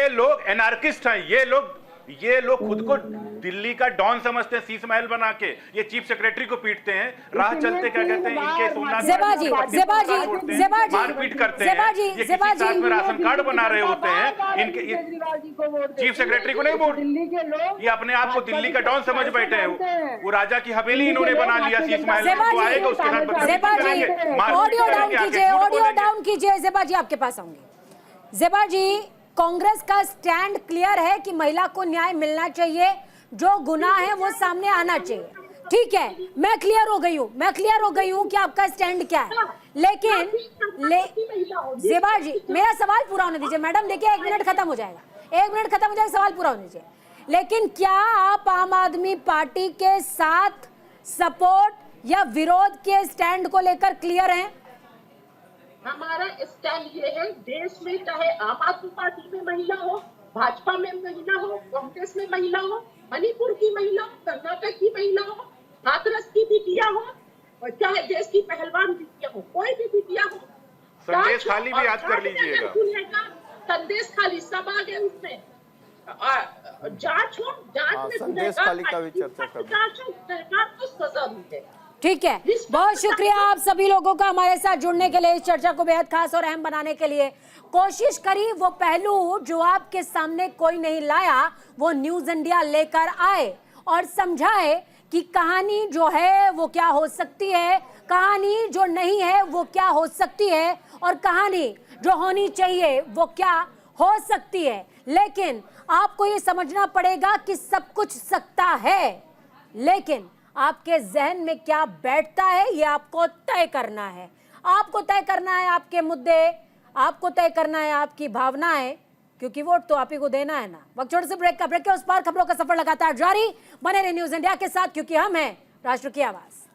लोग एनार्किस्ट हैं, ये लोग खुद को दिल्ली का डॉन समझते हैं, शीश महल बना के ये चीफ सेक्रेटरी को पीटते हैं, राह चलते क्या कहते हैं इनके सोमनाथ मारपीट करते हैं, ये किसी साथ में राशन कार्ड बना रहे होते हैं, इनके चीफ सेक्रेटरी को नहीं वोट, ये अपने आप को दिल्ली का डॉन समझ बैठे हैं, वो राजा की हवेली इन्होंने बना लिया शीश महल, तो आएगा उसके साथ। ऑडियो डाउन कीजिए। ज़ेबा जी आपके पास आऊंगी। ज़ेबा जी, कांग्रेस का स्टैंड क्लियर है कि महिला को न्याय मिलना चाहिए, जो गुनाह है वो सामने आना चाहिए। ठीक है, मैं क्लियर हो गई हूँ कि आपका स्टैंड क्या है, लेकिन ज़ेबा जी मेरा सवाल पूरा होने दीजिए। मैडम देखिए 1 मिनट खत्म हो जाएगा, सवाल पूरा होने दीजिए। लेकिन क्या आप आम आदमी पार्टी के साथ सपोर्ट या विरोध के स्टैंड को लेकर क्लियर हैं? हमारा स्टैंड ये है, देश में चाहे आम आदमी पार्टी में महिला हो, भाजपा में महिला हो, कांग्रेस में महिला हो, मणिपुर की महिला हो, कर्नाटक की महिला हो, हाथरस की बिटिया हो और चाहे देश की पहलवान बिटिया हो, कोई भी बिटिया हो, संदेश खाली भी याद कर लीजिएगा। संदेश खाली सब आ गए उसमें। जांच हो, जांच में संदेश खाली का भी चर्चा कर, जांच हो, गुनहगार को सजा मिले। ठीक है, बहुत शुक्रिया आप सभी लोगों का हमारे साथ जुड़ने के लिए, इस चर्चा को बेहद खास और अहम बनाने के लिए। कोशिश करी वो पहलू जो आपके सामने कोई नहीं लाया, वो न्यूज इंडिया लेकर आए और समझाए कि कहानी जो है वो क्या हो सकती है, कहानी जो नहीं है वो क्या हो सकती है, और कहानी जो होनी चाहिए वो क्या हो सकती है। लेकिन आपको ये समझना पड़ेगा कि सब कुछ सकता है, लेकिन आपके जहन में क्या बैठता है ये आपको तय करना है। आपको तय करना है आपके मुद्दे, आपको तय करना है आपकी भावनाएं, क्योंकि वोट तो आप ही को देना है ना। वक्त छोटे से ब्रेक का, ब्रेक के उस पार खबरों का सफर लगातार जारी। बने रहे न्यूज इंडिया के साथ, क्योंकि हम हैं राष्ट्र की आवाज।